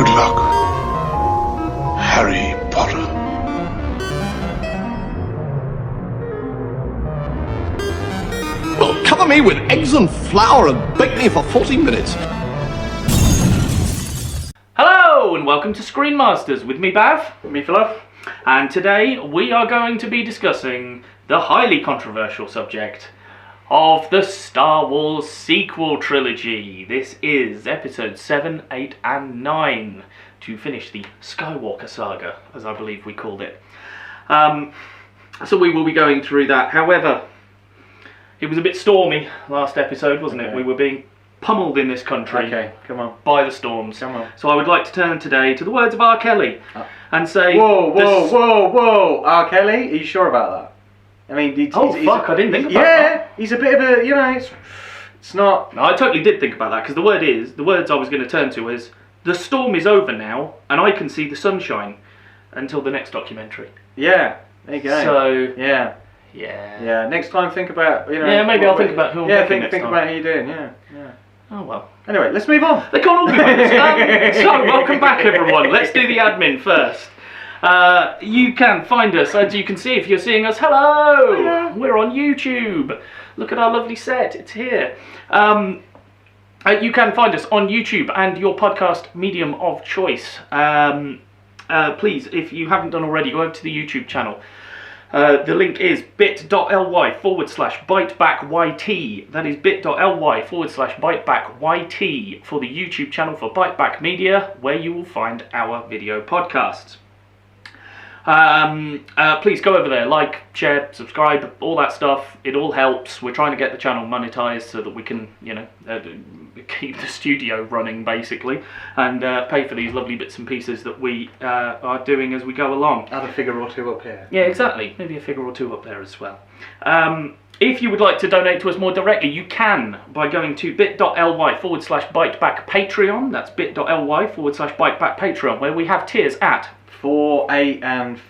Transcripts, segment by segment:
Good luck, Harry Potter. Well, cover me with eggs and flour and bake me for 40 minutes. Hello and welcome to Screen Masters with me, Bav. Me for love. And today we are going to be discussing the highly controversial subject of the Star Wars Sequel Trilogy. This is episodes 7, 8 and 9 to finish the Skywalker saga, as I believe we called it. So we will be going through that. However, it was a bit stormy last episode, wasn't it? We were being pummeled in this country by the storms. So I would like to turn today to the words of R. Kelly and say... Whoa. R. Kelly? Are you sure about that? I mean, I didn't think about that. Yeah, he's a bit of a, it's not... No, I totally did think about that, because the words I was going to turn to is, the storm is over now, and I can see the sunshine until the next documentary. Yeah, there you go. So... Yeah, next time think about, Yeah, maybe I'll think about who I'm picking next think time. about how you're doing, yeah. Oh, well. Anyway, let's move on. They can't all be right. So, welcome back, everyone. Let's do the admin first. You can find us, as you can see if you're seeing us. Hello! Hiya. We're on YouTube. Look at our lovely set. It's here. You can find us on YouTube and your podcast medium of choice. Please, if you haven't done already, go over to the YouTube channel. The link is bit.ly/byteback.yt. That is bit.ly/byteback.yt for the YouTube channel for Byte Back Media, where you will find our video podcasts. Please go over there, like, share, subscribe, all that stuff. It all helps. We're trying to get the channel monetized so that we can, keep the studio running, basically, and pay for these lovely bits and pieces that we are doing as we go along. Add a figure or two up here. Yeah, exactly. Maybe a figure or two up there as well. If you would like to donate to us more directly, you can by going to bit.ly/byteback Patreon. That's bit.ly/byteback Patreon, where we have tiers at $4, $8 and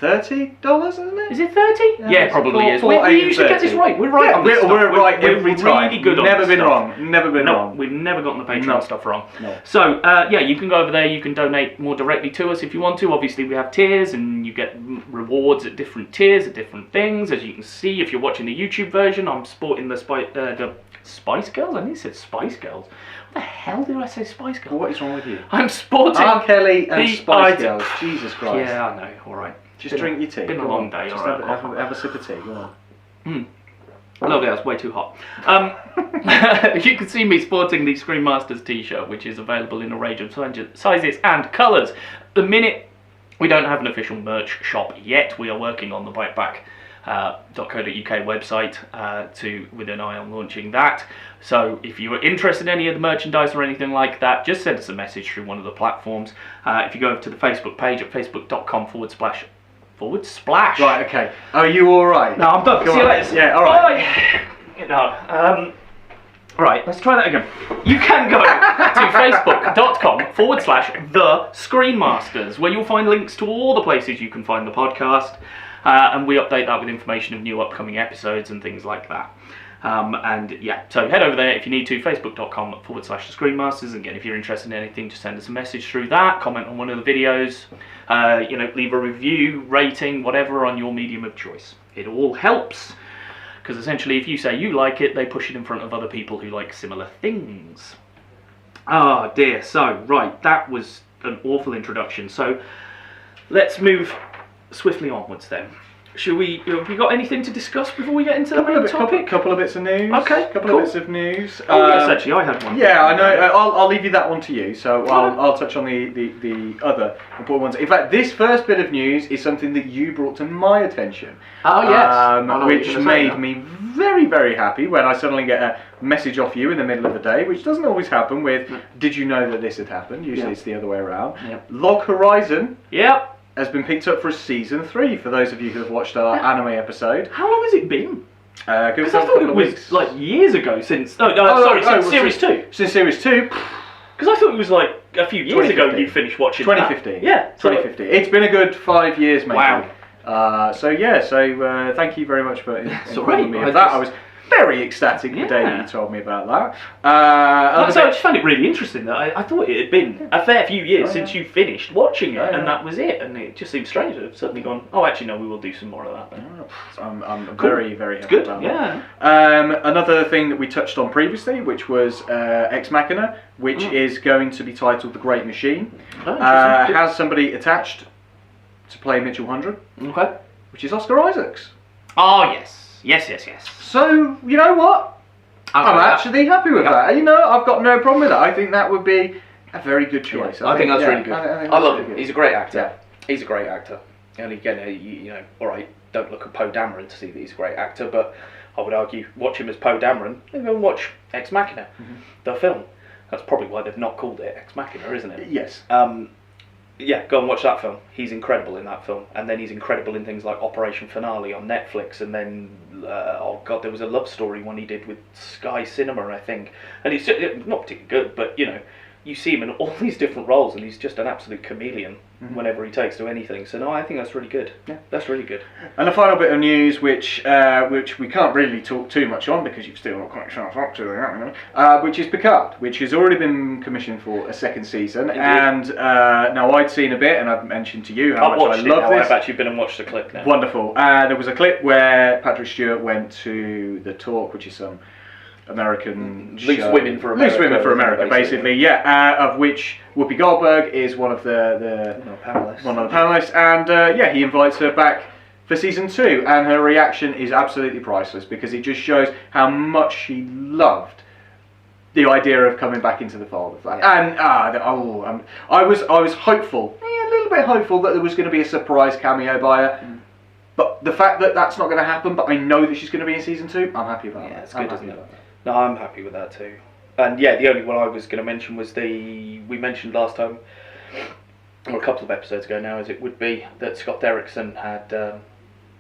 $30, isn't it? Is it 30? Yeah, it probably is. 4, We 8 and usually get this 30. right. We're right on this stuff. We're right every time. We're really good on Never this been stuff. wrong. Never been wrong. We've never gotten the Patreon No. stuff wrong. No. So, you can go over there. You can donate more directly to us if you want to. Obviously, we have tiers, and you get rewards at different tiers, at different things. As you can see, if you're watching the YouTube version, I'm sporting the Spice Girls? I nearly said Spice Girls. What the hell did I say Spice Girls? What is wrong with you? I'm sporting... R. Kelly and the Spice Girls. Jesus Christ. Yeah, I know. All right. Just drink your tea. Been a Go long on. day. Just all right. have a sip of tea. Go on. Lovely, that's way too hot. You can see me sporting the Screen Masters t-shirt, which is available in a range of sizes and colours. The minute we don't have an official merch shop yet, we are working on the byteback.co.uk website with an eye on launching that. So if you are interested in any of the merchandise or anything like that, just send us a message through one of the platforms. If you go over to the Facebook page at facebook.com//. Right, okay. Are you alright? No, I'm done. See you later. Yeah, alright. Right, let's try that again. You can go to facebook.com/The Screen Masters, where you'll find links to all the places you can find the podcast, and we update that with information of new upcoming episodes and things like that. So head over there if you need to, facebook.com/The Screen Masters. Again, if you're interested in anything, just send us a message through that, comment on one of the videos, leave a review, rating, whatever on your medium of choice. It all helps, because essentially if you say you like it, they push it in front of other people who like similar things. Ah, dear. So, right, that was an awful introduction. So, let's move swiftly onwards then. Have we got anything to discuss before we get into the main topic? Couple of bits of news. Okay, Couple cool. of bits of news. Yes, actually, I had one. Yeah, I know. I'll leave you that one to you. So I'll touch on the other important ones. In fact, this first bit of news is something that you brought to my attention. Oh yes. Which made me very, very happy when I suddenly get a message off you in the middle of the day, which doesn't always happen with, did you know that this had happened? Usually it's the other way around. Yep. Log Horizon. Yep. Has been picked up for season 3 for those of you who have watched our anime episode. How long has it been? Because I thought it was like years ago since... since Series 2. Since Series 2. Because I thought it was like a few years ago you finished watching 2015. that. Yeah. 2015. It's been a good 5 years, maybe. Wow. Thank you very much for informing me of that. very ecstatic the day that Yeah. you told me about that. So I just found it really interesting that I thought it had been a fair few years since you finished watching it, and that was it. And it just seems strange to have suddenly gone, oh, actually, no, we will do some more of that then. I'm Cool. very, very happy Good, about yeah. that. Another thing that we touched on previously, which was Ex Machina, which is going to be titled The Great Machine. Oh, interesting. Has somebody attached to play Mitchell 100, Okay. which is Oscar Isaacs. Oh, yes. Yes. So, you know what? I'm actually happy with that. You know, I've got no problem with that. I think that would be a very good choice. I think that's really good. I think I that's love really him. good. He's a great actor. Yeah. He's a great actor. And again, you know, all right, don't look at Poe Dameron to see that he's a great actor, but I would argue, watch him as Poe Dameron and go and watch Ex Machina, the film. That's probably why they've not called it Ex Machina, isn't it? Yes. Yeah, go and watch that film. He's incredible in that film, and then he's incredible in things like Operation Finale on Netflix, and then oh god, there was a love story one he did with Sky Cinema, I think, and he's not particularly good, but you know, you see him in all these different roles, and he's just an absolute chameleon whenever he takes to anything. So no, I think that's really good. Yeah. That's really good. And the final bit of news, which we can't really talk too much on because you've still not quite sharp up to it, which is Picard, which has already been commissioned for a second season. Indeed. And now I'd seen a bit, and I've mentioned to you how I've much watched I it love now. this. I've actually been and watched the clip now. Wonderful. There was a clip where Patrick Stewart went to the Talk, which is some American Loose show. Women for America, Loose Women for isn't it, America, basically? yeah. Of which Whoopi Goldberg is one of the Panelists. one of the panelists, and he invites her back for season 2, and her reaction is absolutely priceless because it just shows how much she loved the idea of coming back into the fold of that. Yeah. And I was hopeful, a little bit hopeful that there was going to be a surprise cameo by her. But the fact that that's not going to happen, but I know that she's going to be in season 2, I'm happy about that. Yeah, it's I'm good, happy isn't it? about that. No, I'm happy with that too. And yeah, the only one I was going to mention was we mentioned last time, or a couple of episodes ago now, as it would be, that Scott Derrickson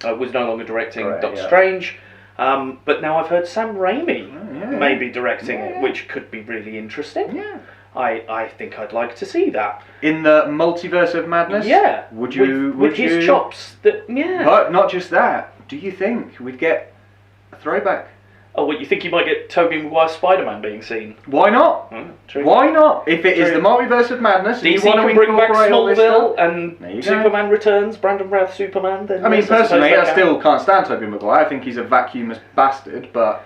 was no longer directing Doctor Strange. But now I've heard Sam Raimi may be directing it, which could be really interesting. Yeah. I think I'd like to see that. In the multiverse of madness? Yeah. Would you? With his chops? Yeah. But not just that. Do you think we'd get a throwback? Oh, what, you think you might get Tobey Maguire's Spider-Man being seen? Why not? True. Why not? If it is True. the multiverse of madness, and DC you want to can bring back incorporate all this Smallville stuff, and there you go. Superman Returns, Brandon Routh Superman. Then I mean, yes, suppose personally, they I can. still can't stand Tobey Maguire. I think he's a vacuumous bastard, but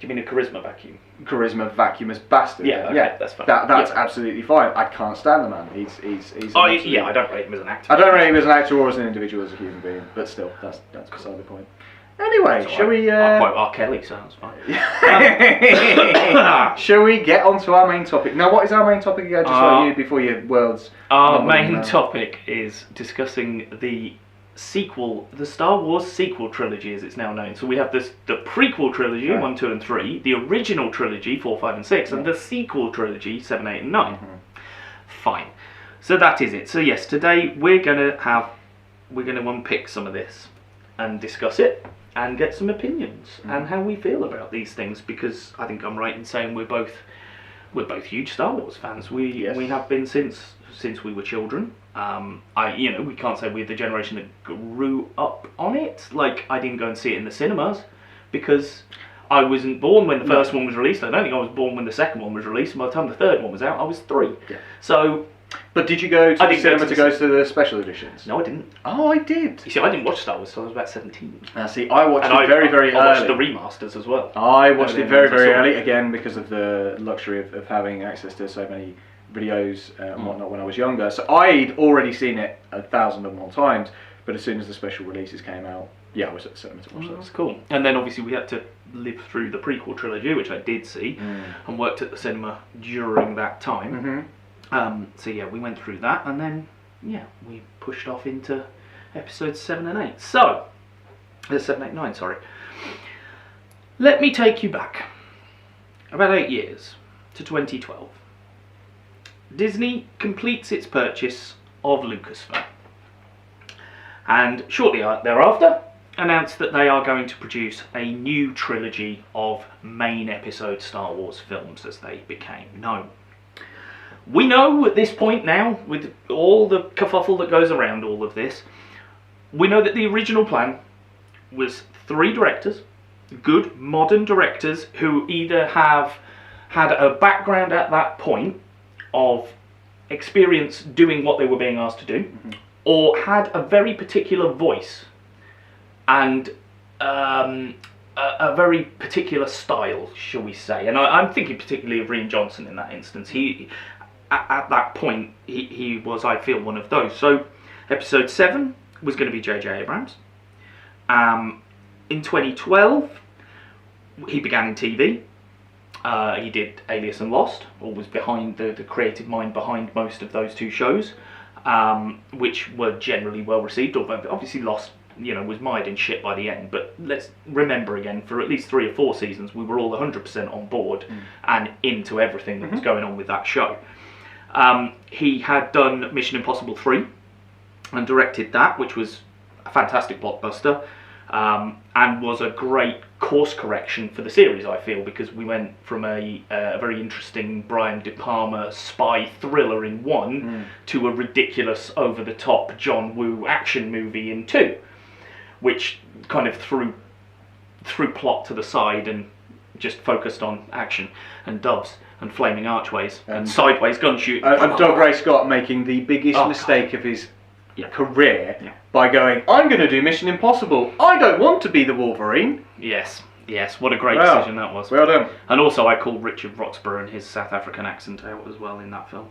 Do you mean a charisma vacuum? charisma vacuumous bastard. Yeah, okay, that's fine. That's Yeah. absolutely fine. I can't stand the man. He's Oh, an absolute- yeah, I don't rate him as an actor. I don't rate him as an actor or as an individual, as a human being, but still, that's beside the point. Anyway, That's shall all right. we? I'll quote R. Kelly, so that's fine. Shall we get on to our main topic? Now, what is our main topic again? Just so you, before your worlds. Our rumble main around. topic is discussing the sequel, the Star Wars sequel trilogy, as it's now known. So we have the prequel trilogy, Right. 1, 2, and 3, the original trilogy, 4, 5, and 6, and the sequel trilogy, 7, 8, and 9. Fine. So that is it. So yes, today we're gonna unpick some of this and discuss it and get some opinions and how we feel about these things, because I think I'm right in saying we're both huge Star Wars fans. We have been since we were children. We can't say we're the generation that grew up on it. Like, I didn't go and see it in the cinemas because I wasn't born when the first one was released. I don't think I was born when the second one was released. By the time the third one was out, I was 3. Yeah. So, But did you go to I the didn't go cinema to to the go to the special editions? no, I didn't. Oh, I did. You see, I didn't watch Star Wars until I was about 17. See, I watched And it very, very I watched early. the remasters as well. I watched And it then very, once I very saw early, it- again, because of the luxury of having access to so many videos and whatnot when I was younger. So I'd already seen it 1,001 times, but as soon as the special releases came out, I was at the cinema to watch That's those. cool. And then obviously we had to live through the prequel trilogy, which I did see, and worked at the cinema during that time. So yeah, we went through that, and then we pushed off into episodes 7 and 8. So, 7, 8, 9, sorry. Let me take you back about 8 years to 2012. Disney completes its purchase of Lucasfilm, and shortly thereafter announced that they are going to produce a new trilogy of main episode Star Wars films, as they became known. We know at this point now, with all the kerfuffle that goes around all of this, we know that the original plan was 3 directors, good modern directors who either have had a background at that point of experience doing what they were being asked to do, or had a very particular voice and a very particular style, shall we say. And I'm thinking particularly of Rian Johnson in that instance. He, at that point, he was, I feel, one of those. So episode 7 was going to be J.J. Abrams. In 2012, he began in TV. He did Alias and Lost, or was behind the creative mind behind most of those two shows, which were generally well received, although obviously Lost, was mired in shit by the end. But let's remember again, for at least 3 or 4 seasons, we were all 100% on board and into everything that was going on with that show. He had done Mission Impossible 3 and directed that, which was a fantastic blockbuster, and was a great course correction for the series, I feel, because we went from a very interesting Brian De Palma spy thriller in 1 to a ridiculous, over-the-top John Woo action movie in 2, which kind of threw plot to the side and just focused on action and doves and flaming archways and sideways gun shooting. And Doug Ray Scott making the biggest mistake of his career by going, I'm going to do Mission Impossible. I don't want to be the Wolverine. Yes, what a great decision that was. Well done. And also I called Richard Roxburgh and his South African accent out as well in that film.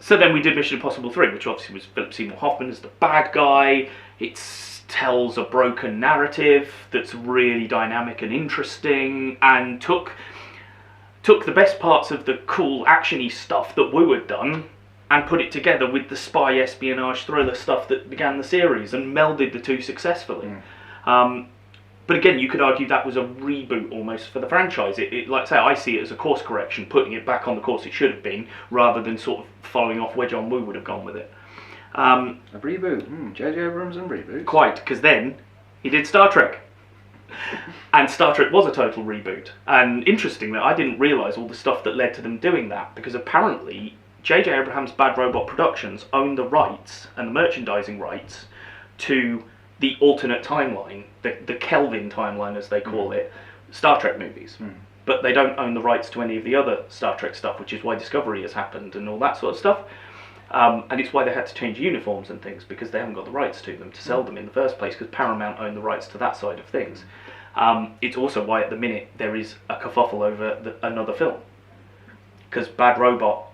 So then we did Mission Impossible 3, which obviously was Philip Seymour Hoffman as the bad guy. It tells a broken narrative that's really dynamic and interesting, and took the best parts of the cool actiony stuff that Woo had done and put it together with the spy espionage thriller stuff that began the series and melded the two successfully. But again, you could argue that was a reboot almost for the franchise. It like I say, I see it as a course correction, putting it back on the course it should have been, rather than sort of following off where John Woo would have gone with it. A reboot. J.J. Abrams and reboots. Quite, because then he did Star Trek. And Star Trek was a total reboot. And interestingly, I didn't realise all the stuff that led to them doing that, because apparently J.J. Abrams' Bad Robot Productions owned the rights and the merchandising rights to the alternate timeline, the Kelvin timeline as they call it, Star Trek movies. But they don't own the rights to any of the other Star Trek stuff, which is why Discovery has happened and all that sort of stuff. And it's why they had to change uniforms and things, because they haven't got the rights to them to sell them in the first place, because Paramount own the rights to that side of things. It's also why at the minute there is a kerfuffle over another film, because Bad Robot,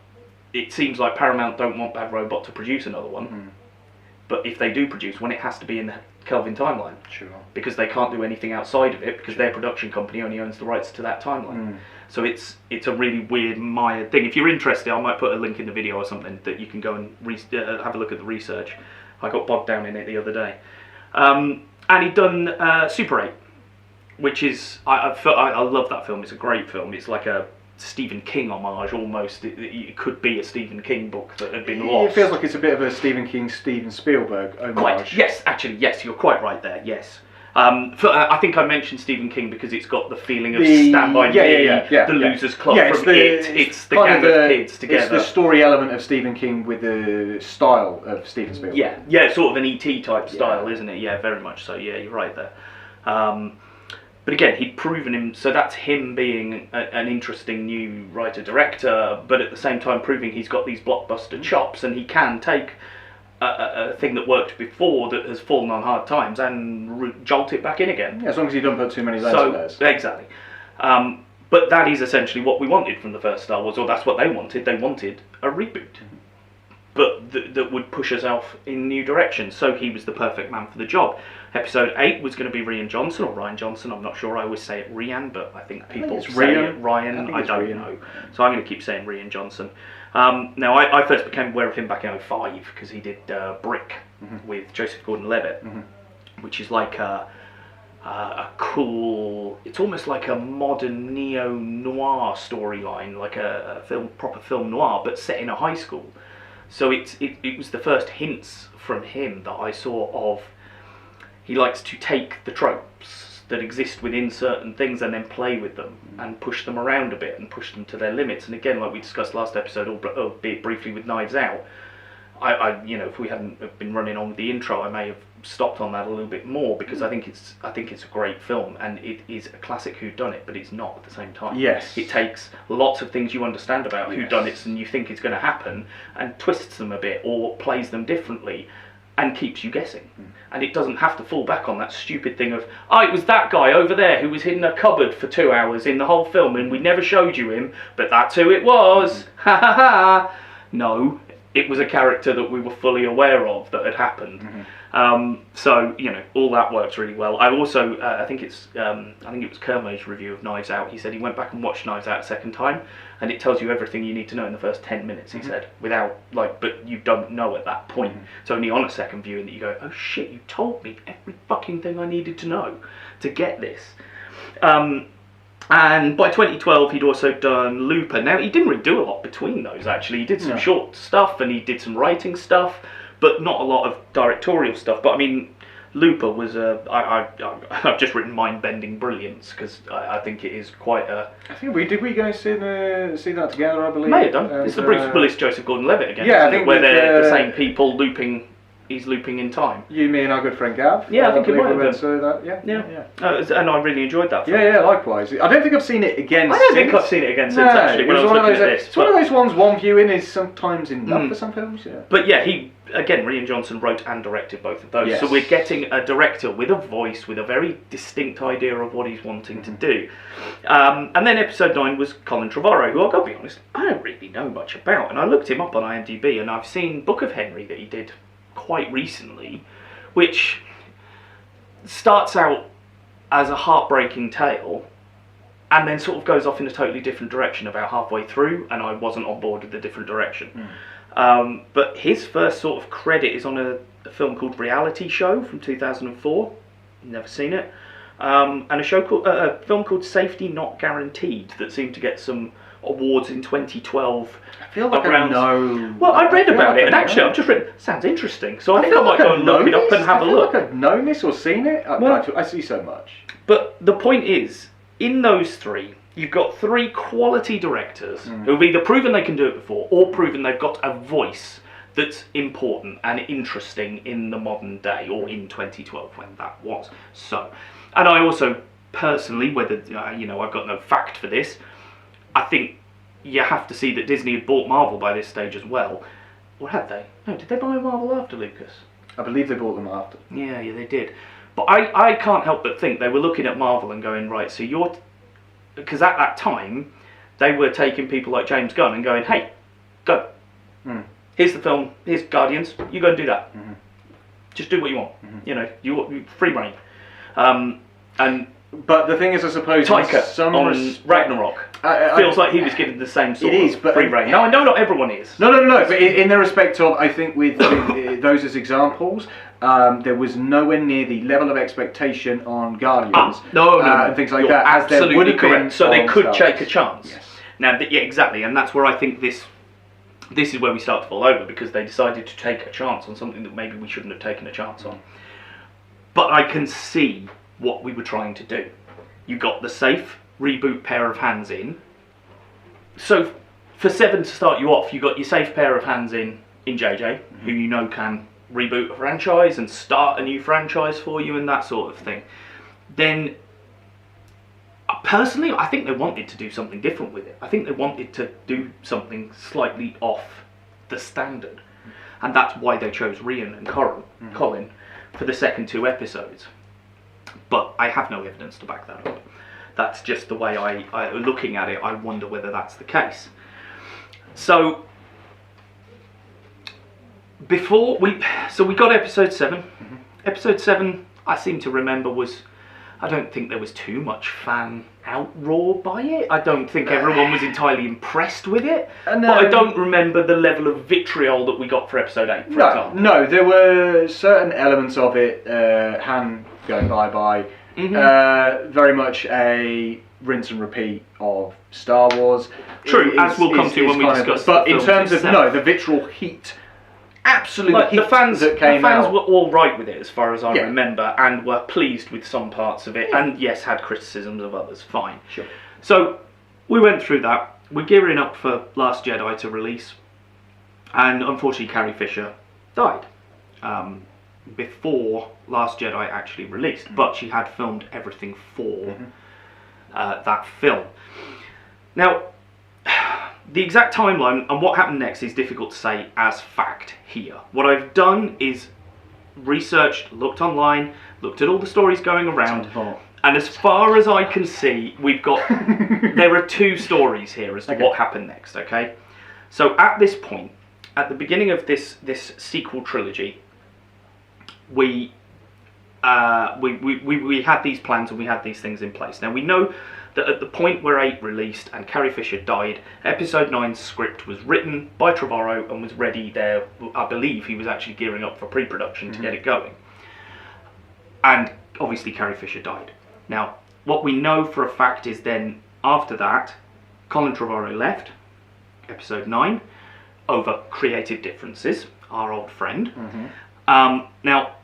it seems like Paramount don't want Bad Robot to produce another one, but if they do produce one, it has to be in the Kelvin timeline, because they can't do anything outside of it, because their production company only owns the rights to that timeline. So it's a really weird, mired thing. If you're interested, I might put a link in the video or something that you can go and have a look at the research. I got bogged down in it the other day. And he'd done Super 8, which is, I love that film. It's a great film. It's like a Stephen King homage almost. It could be a Stephen King book that had been lost. It feels like it's a bit of a Stephen King, Steven Spielberg homage. Quite. Yes, actually, yes, you're quite right there. Yes. I think I mentioned Stephen King because it's got the feeling of Stand By Me, the Losers Club from It's the gang of kids together. It's the story element of Stephen King with the style of Steven Spielberg. Yeah, sort of an E.T. type style, isn't it? Yeah, very much so. Yeah, you're right there. But again, he'd proven him, so that's him being an interesting new writer-director, but at the same time proving he's got these blockbuster chops, and he can take a thing that worked before that has fallen on hard times and jolt it back in again. Yeah, as long as you don't put too many layers. Exactly. But that is essentially what we wanted from the first Star Wars, or that's what they wanted. They wanted a reboot, but that would push us off in new directions. So he was the perfect man for the job. Episode 8 was going to be Rian Johnson, or Ryan Johnson, I'm not sure. I always say it Rian, but I think people say it Ryan. I don't know. So I'm going to keep saying Rian Johnson. Now, I first became aware of him back in 2005 because he did Brick with Joseph Gordon-Levitt, which is like a cool, it's almost like a modern neo-noir storyline, like a proper film noir, but set in a high school. So it was the first hints from him that I saw of, he likes to take the tropes that exist within certain things and then play with them and push them around a bit and push them to their limits. And again, like we discussed last episode, albeit briefly with Knives Out, if we hadn't been running on with the intro, I may have stopped on that a little bit more, because I think it's a great film, and it is a classic whodunit, but it's not at the same time. Yes. It takes lots of things you understand about whodunits and you think it's going to happen, and twists them a bit or plays them differently, and keeps you guessing. And it doesn't have to fall back on that stupid thing of, it was that guy over there who was hidden in a cupboard for 2 hours in the whole film, and we never showed you him, but that's who it was. Ha ha ha. No. It was a character that we were fully aware of that had happened. So all that works really well. I also I think it was Kermo's review of Knives Out. He said he went back and watched Knives Out a second time, and it tells you everything you need to know in the first 10 minutes. He said, without but you don't know at that point. It's only on a second viewing that you go, oh shit, you told me every fucking thing I needed to know to get this. And by 2012, he'd also done Looper. Now, he didn't really do a lot between those, actually. He did some short stuff, and he did some writing stuff, but not a lot of directorial stuff. But, I mean, Looper was I've just written mind-bending brilliance, because I think it is quite a... I think did we go see that together, I believe? May have done. It's the Bruce Willis, Joseph Gordon-Levitt again, I think where they're the same people looping... He's looping in time. You, me, and our good friend Gav. Yeah, I think it might have been. That. Yeah. And I really enjoyed that film. Yeah, likewise. I don't think I've seen it again. I don't think I've seen it again since, actually, when I was looking at this. It's one of those ones, one viewing is sometimes enough for some films. Yeah. But yeah, Rian Johnson wrote and directed both of those. Yes. So we're getting a director with a voice, with a very distinct idea of what he's wanting to do. And then episode 9 was Colin Trevorrow, who I've got to be honest, I don't really know much about. And I looked him up on IMDb, and I've seen Book of Henry that he did quite recently, which starts out as a heartbreaking tale and then sort of goes off in a totally different direction about halfway through, and I wasn't on board with the different direction. But his first sort of credit is on a film called Reality Show from 2004. Never seen it. And a film called Safety Not Guaranteed that seemed to get some awards in 2012. I feel like I know. Well, I read about it, and actually I've just written, sounds interesting, so I think I might go and look it up and have a look. Like I've known this or seen it. I see so much. But the point is, in those three, you've got three quality directors who've either proven they can do it before, or proven they've got a voice that's important and interesting in the modern day, or in 2012 when that was. So, and I also personally, whether I've got no fact for this, I think you have to see that Disney had bought Marvel by this stage as well. Or had they? No, did they buy Marvel after Lucas? I believe they bought them after. Yeah, they did. But I can't help but think they were looking at Marvel and going, right, so you're... Because at that time, they were taking people like James Gunn and going, hey, go. Here's the film, here's Guardians, you go and do that. Just do what you want. You free reign. But the thing is, I suppose, Taika on Ragnarok feels like he was given the same sort of free reign. No, I know not everyone is. No. But in the respect of, I think with those as examples, there was nowhere near the level of expectation on Guardians and things like that as there would have been. So they could take a chance. Yes. Now, exactly, and that's where I think this is where we start to fall over, because they decided to take a chance on something that maybe we shouldn't have taken a chance on. But I can see what we were trying to do. You got the safe reboot pair of hands in. So for Seven to start you off, you got your safe pair of hands in JJ, who you know can reboot a franchise and start a new franchise for you and that sort of thing. Then personally, I think they wanted to do something different with it. I think they wanted to do something slightly off the standard. And that's why they chose Rian and Colin for the second 2 episodes. But I have no evidence to back that up. That's just the way I looking at it, I wonder whether that's the case. So we got episode 7. Episode 7, I seem to remember, I don't think there was too much fan outroar by it. I don't think everyone was entirely impressed with it. But I don't remember the level of vitriol that we got for episode 8, for example. No, there were certain elements of it, Han going bye-bye, very much a rinse and repeat of Star Wars. True, as we'll come to when we discuss But the in terms of, the vitriol heat, absolute heat the fans that came out. The fans were all right with it, as far as I remember, and were pleased with some parts of it, and yes, had criticisms of others, fine. Sure. So, we went through that. We're gearing up for Last Jedi to release, and unfortunately Carrie Fisher died before Last Jedi actually released, but she had filmed everything for that film. Now, the exact timeline and what happened next is difficult to say as fact here. What I've done is researched, looked online, looked at all the stories going around, and as far as I can see, we've got there are two stories here as to what happened next. Okay, so at this point, at the beginning of this sequel trilogy, we had these plans and we had these things in place. Now we know that at the point where 8 released and Carrie Fisher died, Episode 9's script was written by Trevorrow and was ready there. I believe he was actually gearing up for pre-production to get it going. And obviously Carrie Fisher died. Now, what we know for a fact is then, after that, Colin Trevorrow left Episode 9 over creative differences, our old friend. Now,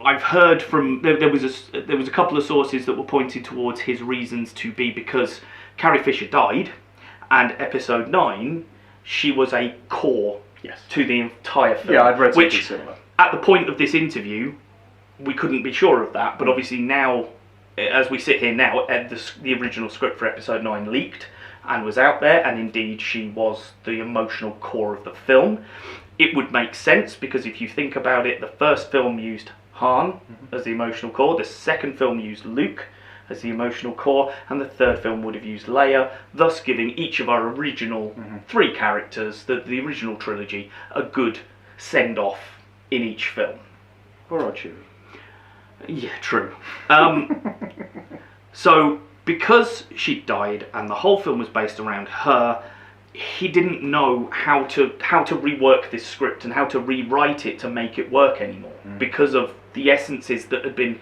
I've heard from there was a couple of sources that were pointing towards his reasons to be because Carrie Fisher died, and Episode 9, she was a core to the entire film. Yeah, I'd read something which, similar. at the point of this interview, we couldn't be sure of that, but obviously now, as we sit here now, the original script for Episode 9 leaked and was out there, and indeed she was the emotional core of the film. It would make sense, because if you think about it, the first film used Han as the emotional core, the second film used Luke as the emotional core, and the third film would have used Leia, thus giving each of our original 3 characters, the original trilogy, a good send-off in each film. Or Chewie. Yeah, true. So, because she died and the whole film was based around her, he didn't know how to rework this script and how to rewrite it to make it work anymore, because of the essences that had been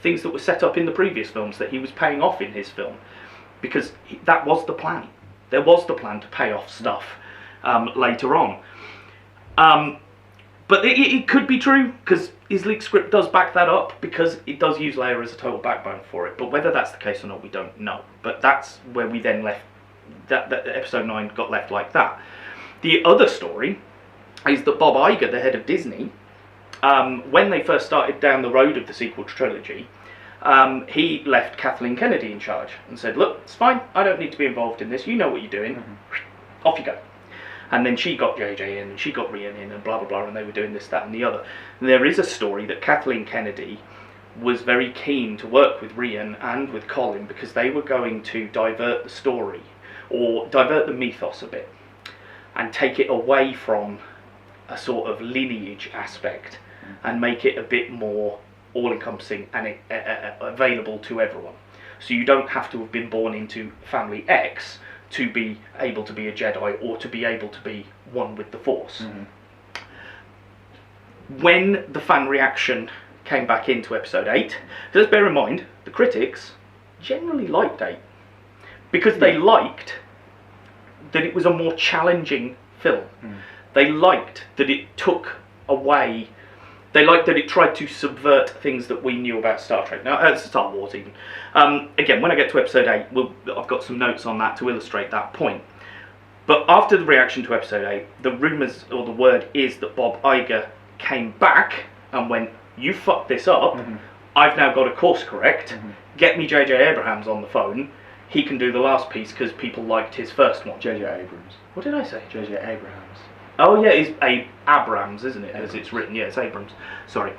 things that were set up in the previous films that he was paying off in his film, because that was the plan. There was the plan to pay off stuff later on. But it could be true, because his leaked script does back that up, because it does use Leia as a total backbone for it. But whether that's the case or not, we don't know. But that's where we then left. That Episode 9 got left like that. The other story is that Bob Iger, the head of Disney, when they first started down the road of the sequel trilogy, he left Kathleen Kennedy in charge and said, look, it's fine, I don't need to be involved in this, you know what you're doing, off you go. And then she got JJ in, and she got Rian in, and blah blah blah, and they were doing this, that and the other. And there is a story that Kathleen Kennedy was very keen to work with Rian and with Colin, because they were going to divert the story, or divert the mythos a bit, and take it away from a sort of lineage aspect and make it a bit more all-encompassing and available to everyone. So you don't have to have been born into family X to be able to be a Jedi, or to be able to be one with the Force. When the fan reaction came back into Episode 8, let's bear in mind, the critics generally liked 8. Because they liked that it was a more challenging film. They liked that it took away... They liked that it tried to subvert things that we knew about Star Trek. Now, Star Wars even. Again, when I get to Episode 8, I've got some notes on that to illustrate that point. But after the reaction to Episode 8, the rumours, or the word is that Bob Iger came back and went, you fucked this up, I've now got a course correct, get me J.J. Abrams on the phone, he can do the last piece because people liked his first one. J.J. Abrams. What did I say? J.J. Abrams. Oh yeah, it's Abrams, isn't it, as it's written? Yeah, it's Abrams. Sorry.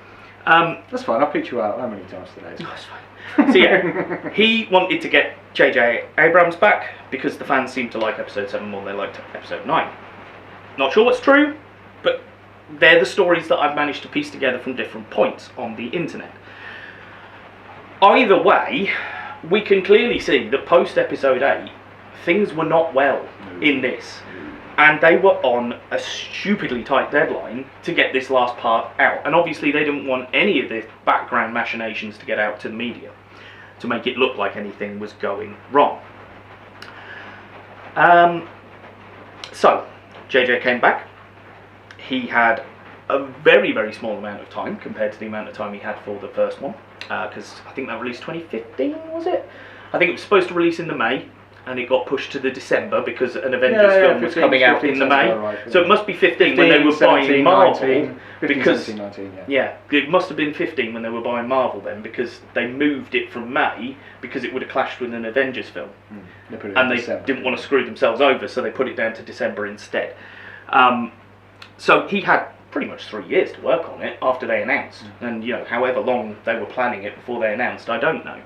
That's fine, I'll pitch you out how many times today. Oh, that's fine. So yeah, he wanted to get J.J. Abrams back because the fans seemed to like Episode 7 more than they liked Episode 9. Not sure what's true, but they're the stories that I've managed to piece together from different points on the internet. Either way, we can clearly see that post-Episode 8, things were not well in this. And they were on a stupidly tight deadline to get this last part out. And obviously they didn't want any of the background machinations to get out to the media, to make it look like anything was going wrong. So, JJ came back. He had a very, very small amount of time compared to the amount of time he had for the first one. Because I think that released 2015, was it? I think it was supposed to release in the May. and it got pushed to the December because an Avengers film was 15, coming out 15 in the sounds May. about right, So it must be 15 when they were 17, buying Marvel 19, 15, because 17, 19, yeah, it must have been 15 when they were buying Marvel then, because they moved it from May because it would have clashed with an Avengers film, They put it and in they December. didn't want to screw themselves over, so they put it down to December instead. So he had pretty much 3 years to work on it after they announced, and however long they were planning it before they announced, I don't know.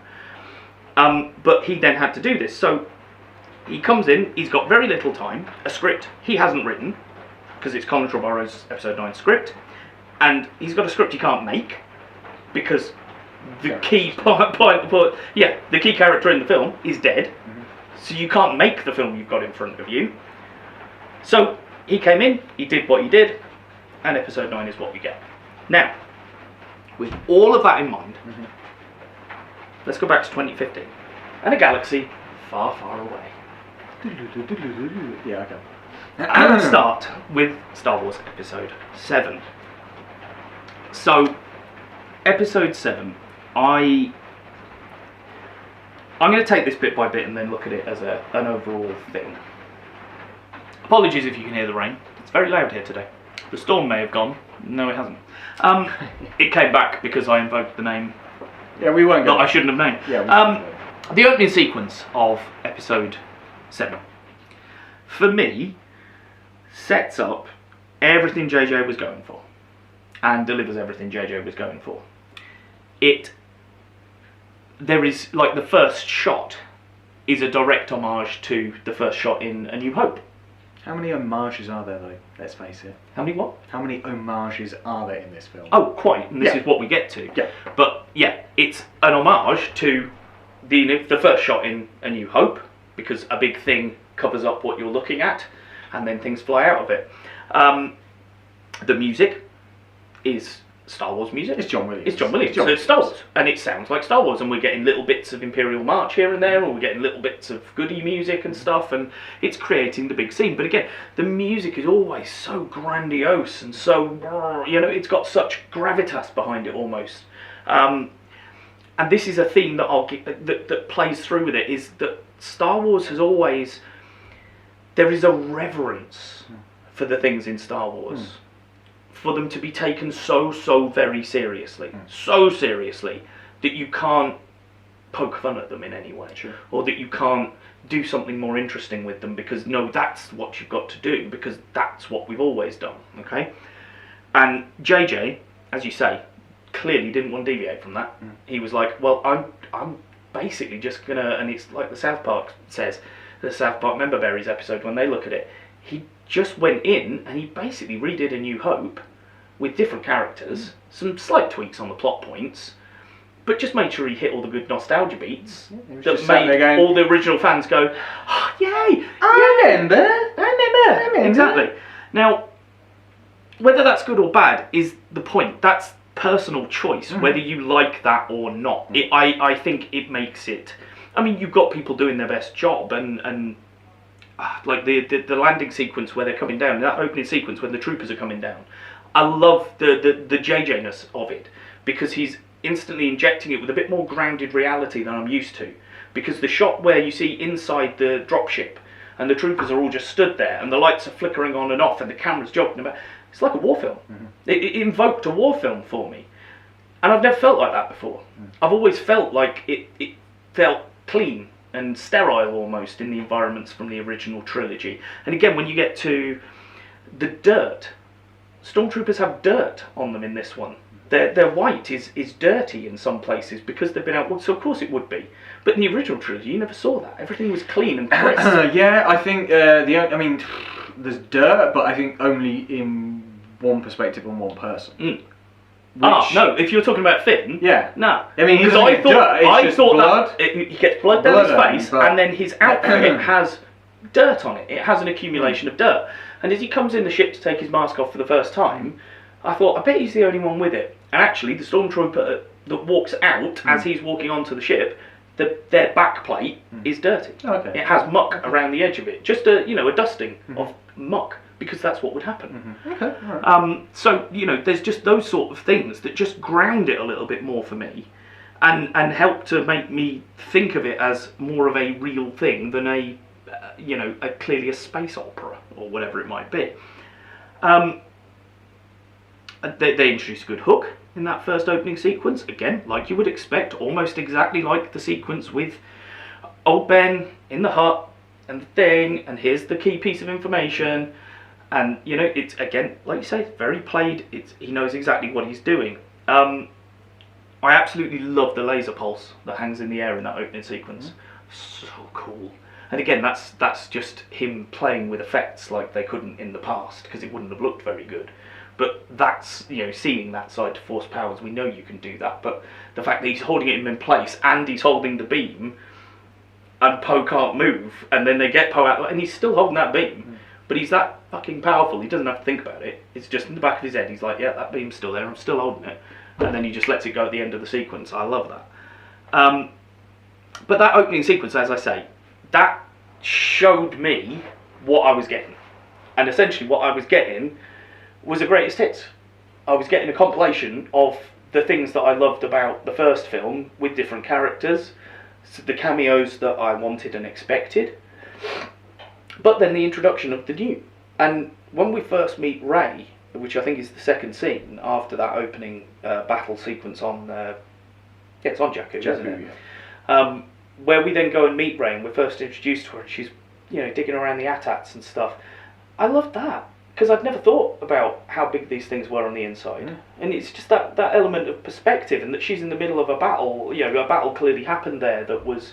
But he then had to do this, so he comes in, he's got very little time, a script he hasn't written, because it's Colin Trevorrow's Episode 9 script, and he's got a script he can't make, because the key the key character in the film is dead, so you can't make the film you've got in front of you. So he came in, he did what he did, and Episode 9 is what we get. Now, with all of that in mind, let's go back to 2015, and a galaxy far, far away. Yeah, okay. And let's start with Star Wars Episode 7. So, Episode 7, I'm going to take this bit by bit and then look at it as an overall thing. Apologies if you can hear the rain. It's very loud here today. The storm may have gone. No, it hasn't. It came back because I invoked the name Yeah, we won't go. that I shouldn't have known. Yeah, we won't go. The opening sequence of Episode 7, for me, sets up everything JJ was going for, and delivers everything JJ was going for. There is, like, the first shot is a direct homage to the first shot in A New Hope. How many homages are there, though? Let's face it. How many what? How many homages are there in this film? Oh, quite, and this Yeah. is what we get to. Yeah. But, yeah, it's an homage to the first shot in A New Hope, because a big thing covers up what you're looking at, and then things fly out of it. The music is Star Wars music. It's John Williams. It's John Williams. So it's Star Wars, and it sounds like Star Wars, and we're getting little bits of Imperial March here and there, or we're getting little bits of goody music and stuff, and it's creating the big scene. But again, the music is always so grandiose and so, it's got such gravitas behind it almost. And this is a theme that that plays through with it, is that Star Wars has always, there is a reverence for the things in Star Wars. For them to be taken so very seriously, so seriously that you can't poke fun at them in any way, or that you can't do something more interesting with them, because no, that's what you've got to do, because that's what we've always done. Okay, and JJ, as you say, clearly didn't want to deviate from that. He was like, well, I'm basically just gonna, and it's like the South Park says, the South Park Member Berries episode, when they look at it, he just went in and he basically redid A New Hope with different characters, some slight tweaks on the plot points, but just made sure he hit all the good nostalgia beats that made all the original fans go, oh, yay! I remember. Exactly. Now, whether that's good or bad is the point. That's personal choice, whether you like that or not. I think it makes it... I mean, you've got people doing their best job, and like the landing sequence where they're coming down, that opening sequence when the troopers are coming down. I love the JJ-ness of it, because he's instantly injecting it with a bit more grounded reality than I'm used to. Because the shot where you see inside the dropship and the troopers are all just stood there and the lights are flickering on and off and the camera's jogging about, it's like a war film. It invoked a war film for me. And I've never felt like that before. I've always felt like it felt clean and sterile almost in the environments from the original trilogy. And again, when you get to the dirt, stormtroopers have dirt on them in this one. Their white is dirty in some places because they've been out. So of course it would be, but in the original trilogy you never saw that. Everything was clean and crisp. Yeah, I think there's dirt, but I think only in one perspective on one person. No, if you're talking about Finn, yeah, no. I mean, because I thought blood. He gets blood down his face, but... and then his outfit has dirt on it. It has an accumulation of dirt. And as he comes in the ship to take his mask off for the first time, I thought, I bet he's the only one with it. And actually, the stormtrooper that walks out as he's walking onto the ship, their back plate is dirty. Okay. It has muck around the edge of it, just a dusting of muck, because that's what would happen. Okay. Right. So there's just those sort of things that just ground it a little bit more for me. and helped to make me think of it as more of a real thing than a clearly a space opera or whatever it might be. They introduced a good hook in that first opening sequence, again, like you would expect, almost exactly like the sequence with old Ben in the hut and the thing, and here's the key piece of information, and it's, again, like you say, very played. He knows exactly what he's doing. I absolutely love the laser pulse that hangs in the air in that opening sequence. So cool. And again, that's just him playing with effects like they couldn't in the past, because it wouldn't have looked very good. But that's, seeing that side to Force powers, we know you can do that. But the fact that he's holding it in place and he's holding the beam, and Poe can't move, and then they get Poe out, and he's still holding that beam, but he's that fucking powerful, he doesn't have to think about it. It's just in the back of his head, he's like, yeah, that beam's still there, I'm still holding it. And then he just lets it go at the end of the sequence. I love that. But that opening sequence, as I say, that showed me what I was getting. And essentially what I was getting was a greatest hits. I was getting a compilation of the things that I loved about the first film with different characters, so the cameos that I wanted and expected, but then the introduction of the new. And when we first meet Rey, which I think is the second scene after that opening battle sequence on it's on Jakku, isn't it? Yeah. Where we then go and meet Rey, and we're first introduced to her, and she's digging around the AT-ATs and stuff. I loved that, because I'd never thought about how big these things were on the inside. And it's just that element of perspective, and that she's in the middle of a battle. A battle clearly happened there that was,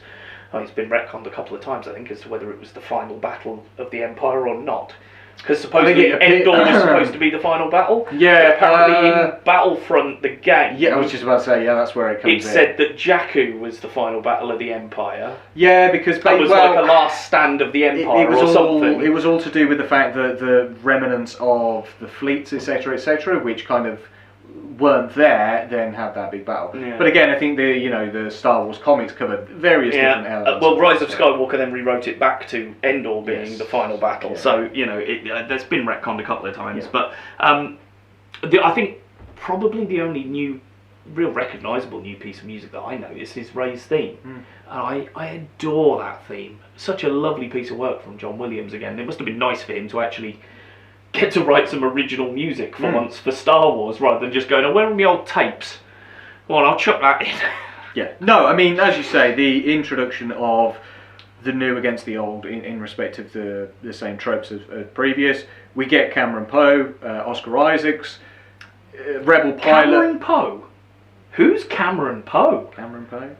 it's been retconned a couple of times, I think, as to whether it was the final battle of the Empire or not. Because supposedly Endor was supposed to be the final battle. Yeah. But apparently in Battlefront, the game... Yeah, I was just about to say, that's where it comes in. It said that Jakku was the final battle of the Empire. Yeah, because... That was like a last stand of the Empire something. It was all to do with the fact that the remnants of the fleets, etc., which kind of weren't there, then had that big battle. Yeah. But again, I think the Star Wars comics covered various different elements. Well, Rise of Skywalker then rewrote it back to Endor being the final battle. Yeah. So there's been retconned a couple of times. Yeah. But I think probably the only real recognisable new piece of music that I noticed is Rey's theme. And I adore that theme. Such a lovely piece of work from John Williams again. It must have been nice for him to actually get to write some original music for once for Star Wars, rather than just going, where are my old tapes? Well, I'll chuck that in. Yeah. No, I mean, as you say, the introduction of the new against the old in respect of the same tropes as previous. We get Cameron Poe, Oscar Isaacs, Rebel pilot. Cameron Poe? Who's Cameron Poe? Cameron Poe?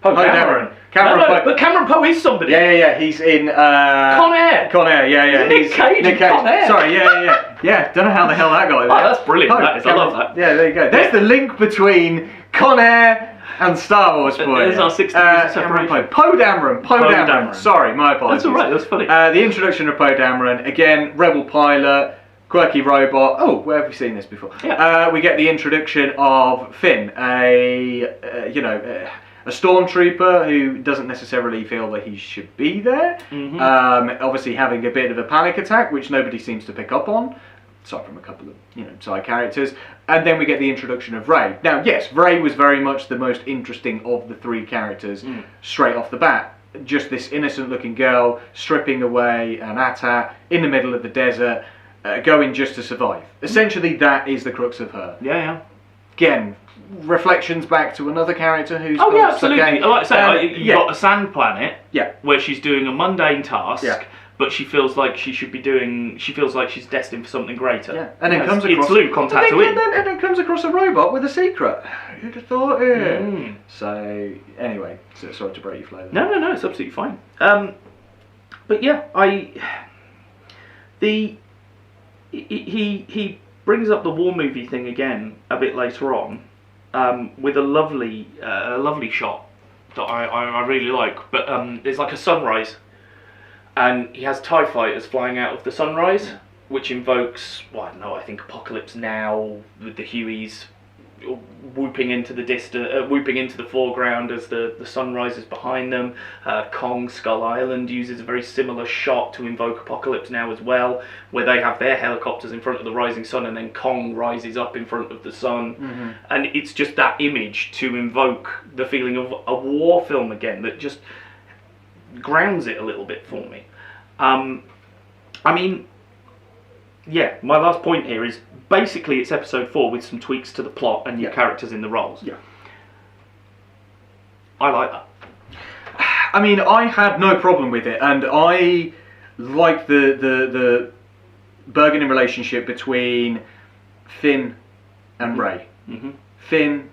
Poe Dameron. Poe. But Cameron Poe is somebody. Yeah. He's in Con Air. Con Air, yeah. Nick Cage. Con Air. Sorry, yeah. Don't know how the hell that got in there. Oh, that's brilliant. That is. I love that. Yeah, there you go. There's the link between Con Air and Star Wars for There's our 60 years of separation. Poe Dameron. Sorry, my apologies. That's alright, that's funny. The introduction of Poe Dameron, again, Rebel pilot, quirky robot. Oh, where have we seen this before? Yeah. We get the introduction of Finn, a stormtrooper who doesn't necessarily feel that he should be there. Obviously having a bit of a panic attack, which nobody seems to pick up on, aside from a couple of side characters. And then we get the introduction of Rey. Now, yes, Rey was very much the most interesting of the three characters straight off the bat. Just this innocent-looking girl stripping away an AT-AT in the middle of the desert, going just to survive. Essentially, that is the crux of her. Yeah. Again, reflections back to another character who's absolutely. Like I say, you've got a sand planet where she's doing a mundane task, but she feels like she should be doing. She feels like she's destined for something greater. Yeah, and then comes across. It's Luke on Tatooine. And then comes across a robot with a secret. Who'd have thought it? So anyway, sorry to break your flow. No, it's absolutely fine. But yeah, he brings up the war movie thing again a bit later on, with a lovely shot that I really like. But there's like a sunrise, and he has TIE fighters flying out of the sunrise, which invokes, I don't know, I think Apocalypse Now with the Hueys whooping into the foreground as the sun rises behind them. Kong Skull Island uses a very similar shot to invoke Apocalypse Now as well, where they have their helicopters in front of the rising sun and then Kong rises up in front of the sun. And it's just that image to invoke the feeling of a war film again that just grounds it a little bit for me. I mean, yeah, my last point here is basically it's episode 4 with some tweaks to the plot and new characters in the roles. Yeah. I like that. I mean, I had no problem with it, and I like the bargaining relationship between Finn and Rey, Finn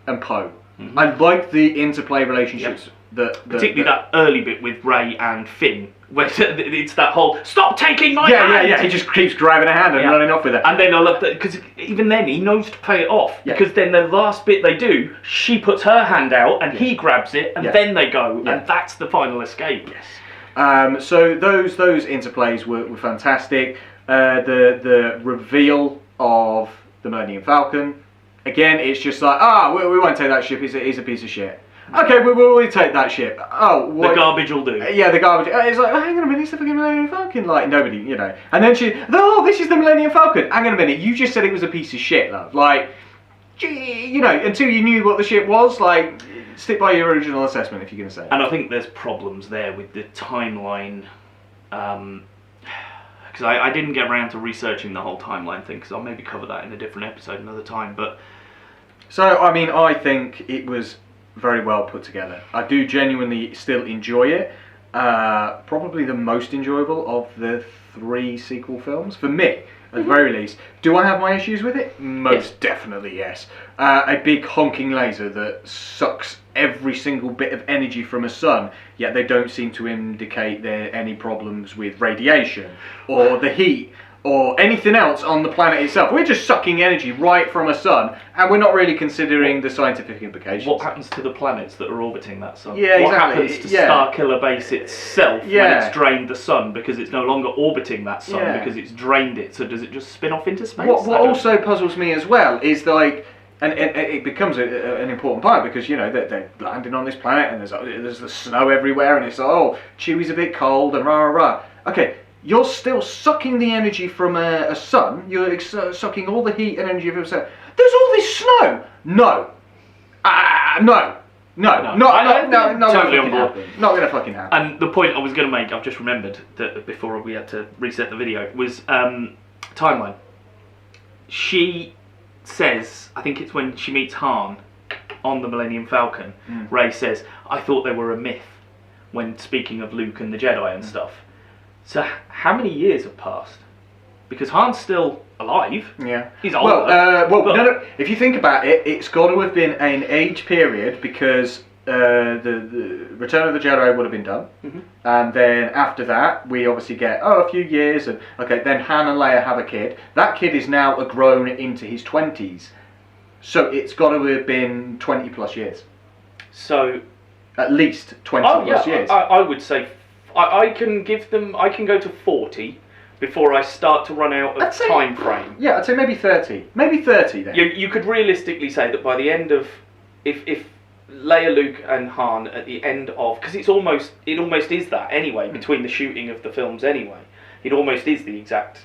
and Poe. I like the interplay relationships particularly that early bit with Rey and Finn, where it's that whole "stop taking my hand." He just keeps grabbing a hand and running off with it. And then I love that because even then he knows to play it off. Yeah. Because then the last bit they do, she puts her hand out and he grabs it, and then they go, and that's the final escape. Yes. So those interplays were fantastic. The reveal of the Millennium Falcon, again, it's just like, we won't take that ship. It's a piece of shit. Okay, we'll take that ship. Oh, what? The garbage will do. Yeah, the garbage. It's like, hang on a minute, it's the fucking Millennium Falcon. Like, nobody, you know. And then this is the Millennium Falcon. Hang on a minute, you just said it was a piece of shit, love. Like, you know, until you knew what the ship was, like, stick by your original assessment if you're going to say it. And I think there's problems there with the timeline. Because I didn't get around to researching the whole timeline thing, because I'll maybe cover that in a different episode another time. But so, I mean, I think it was very well put together. I do genuinely still enjoy it. Probably the most enjoyable of the 3 sequel films for me, at the very least. Do I have my issues with it? Most definitely, yes. A big honking laser that sucks every single bit of energy from a sun, yet they don't seem to indicate there are any problems with radiation or the heat or anything else on the planet itself. We're just sucking energy right from a sun, and we're not really considering the scientific implications. What happens to the planets that are orbiting that sun? Yeah, what exactly. happens to Starkiller Base itself when Yeah. it's drained the sun because it's no longer orbiting that sun Yeah. because it's drained it? So does it just spin off into space? What also puzzles me as well is like, and it becomes an important part because, you know, they're landing on this planet and there's the snow everywhere and it's like, oh, Chewie's a bit cold and rah rah rah. Okay, you're still sucking the energy from a sun. You're sucking all the heat and energy from a sun. There's all this snow. No. No. Totally on board. Not gonna fucking happen. And the point I was going to make, I've just remembered that before we had to reset the video, was timeline. She says, I think it's when she meets Han on the Millennium Falcon, Rey says, "I thought they were a myth," when speaking of Luke and the Jedi and stuff. So how many years have passed? Because Han's still alive. Yeah. He's older. No. If you think about it, it's got to have been an age period because the Return of the Jedi would have been done, and then after that we obviously get a few years, and then Han and Leia have a kid. That kid is now grown into his 20s, so it's got to have been 20 plus years. So at least 20 plus years. I would say I can go to 40 before I start to run out of time frame. Yeah, I'd say maybe 30. Maybe 30 then. You could realistically say that by the end of, if Leia, Luke and Han at the end of, because it almost is that anyway, between the shooting of the films anyway, it almost is the exact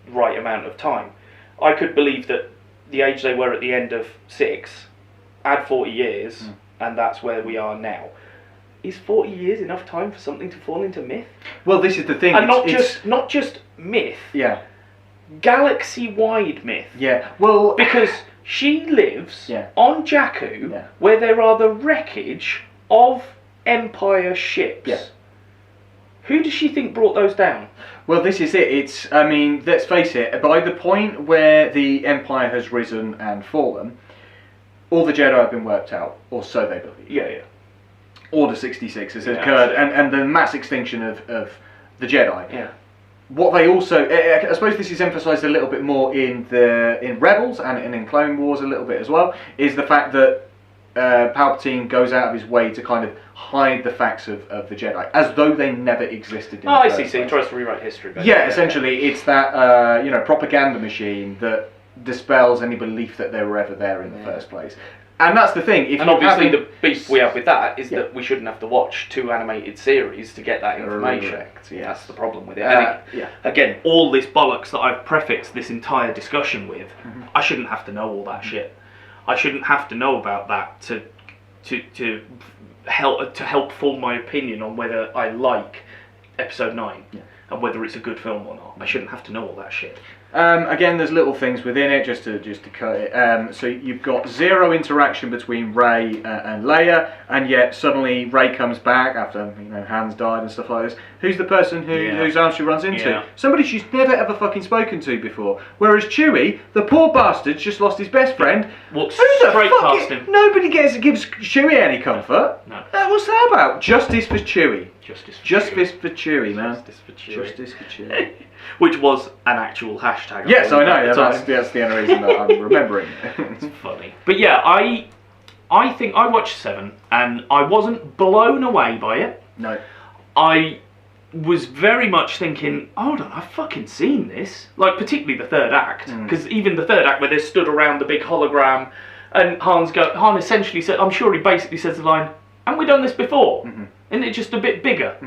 right amount of time. I could believe that the age they were at the end of 6, add 40 years, and that's where we are now. Is 40 years enough time for something to fall into myth? Well, this is the thing. And not just myth. Yeah. Galaxy-wide myth. Yeah. Well, because she lives on Jakku, where there are the wreckage of Empire ships. Yeah. Who does she think brought those down? Well, this is it. I mean, let's face it, by the point where the Empire has risen and fallen, all the Jedi have been worked out, or so they believe. Yeah. Order 66 has occurred, and the mass extinction of the Jedi. Yeah. What they also, I suppose this is emphasised a little bit more in Rebels and in Clone Wars a little bit as well, is the fact that Palpatine goes out of his way to kind of hide the facts of the Jedi, as though they never existed. I see. So he tries to rewrite history. Yeah, essentially, it's that propaganda machine that dispels any belief that they were ever there in the first place. And that's the thing. And obviously the beef we have with that is that we shouldn't have to watch 2 animated series to get that information. Correct, yes. That's the problem with it. Again, all this bollocks that I've prefixed this entire discussion with, I shouldn't have to know all that shit. I shouldn't have to know about that to help form my opinion on whether I like Episode 9 and whether it's a good film or not. I shouldn't have to know all that shit. Again, there's little things within it just to cut it. So you've got zero interaction between Rey and Leia, and yet suddenly Rey comes back after Han's died and stuff like this. Who's the person whose arms she runs into? Yeah. Somebody she's never ever fucking spoken to before. Whereas Chewie, the poor bastard's just lost his best friend. Walks Who the straight fuck past him. Nobody gives Chewie any comfort. No. What's that about? Justice for Chewie. Justice for Chewie, man. Justice for Chewie. Justice for Chewie. Which was an actual hashtag. Yes, I know. That's That's the only reason that I'm remembering. It's funny. But yeah, I think I watched 7 and I wasn't blown away by it. No. I was very much thinking, hold on, I've fucking seen this. Like, particularly the third act. Because even the third act where they're stood around the big hologram and Han essentially said, I'm sure he basically says the line, haven't we done this before? Isn't it just a bit bigger?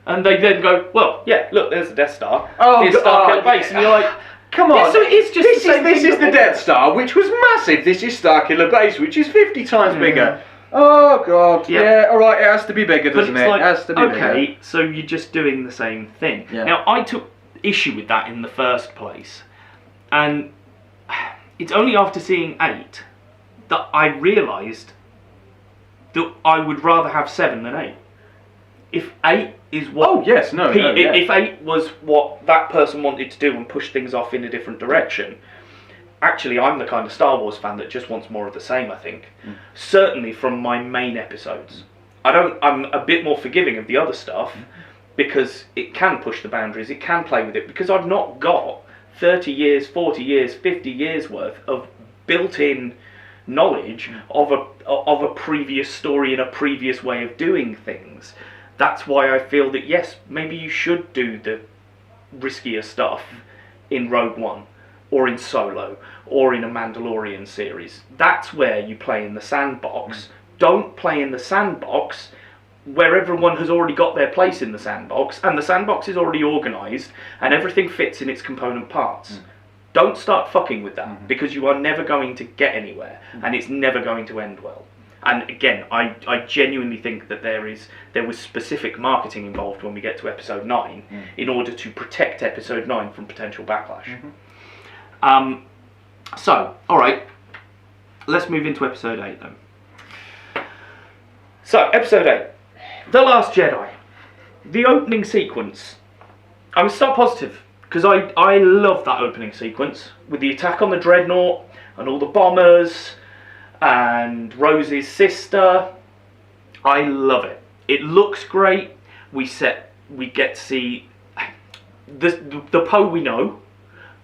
And they then go, well, yeah, look, there's the Death Star. Here's Starkiller Base. And you're like, come on. Yeah, so it's just this is the Death Star, which was massive. This is Starkiller Base, which is 50 times bigger. Oh, God. Yeah, all right, it has to be bigger, doesn't it? Like, it has to be bigger. So you're just doing the same thing. Yeah. Now, I took issue with that in the first place. And it's only after seeing 8 that I realised that I would rather have 7 than 8. If 8 is what... Oh, yes, no, If 8 was what that person wanted to do and push things off in a different direction, actually, I'm the kind of Star Wars fan that just wants more of the same, I think. Certainly from my main episodes. I'm a bit more forgiving of the other stuff because it can push the boundaries, it can play with it, because I've not got 30 years, 40 years, 50 years worth of built-in knowledge of a previous story and a previous way of doing things. That's why I feel that, yes, maybe you should do the riskier stuff in Rogue One, or in Solo, or in a Mandalorian series. That's where you play in the sandbox. Don't play in the sandbox where everyone has already got their place in the sandbox, and the sandbox is already organised, and everything fits in its component parts. Don't start fucking with that, because you are never going to get anywhere, and it's never going to end well. And again, I genuinely think that there was specific marketing involved when we get to Episode 9 in order to protect Episode 9 from potential backlash. So, alright, let's move into Episode 8 then. So, Episode 8, The Last Jedi. The opening sequence. I'm going to start positive, because I love that opening sequence, with the attack on the Dreadnought, and all the bombers, and Rose's sister. I love it. It looks great. We get to see the Poe we know,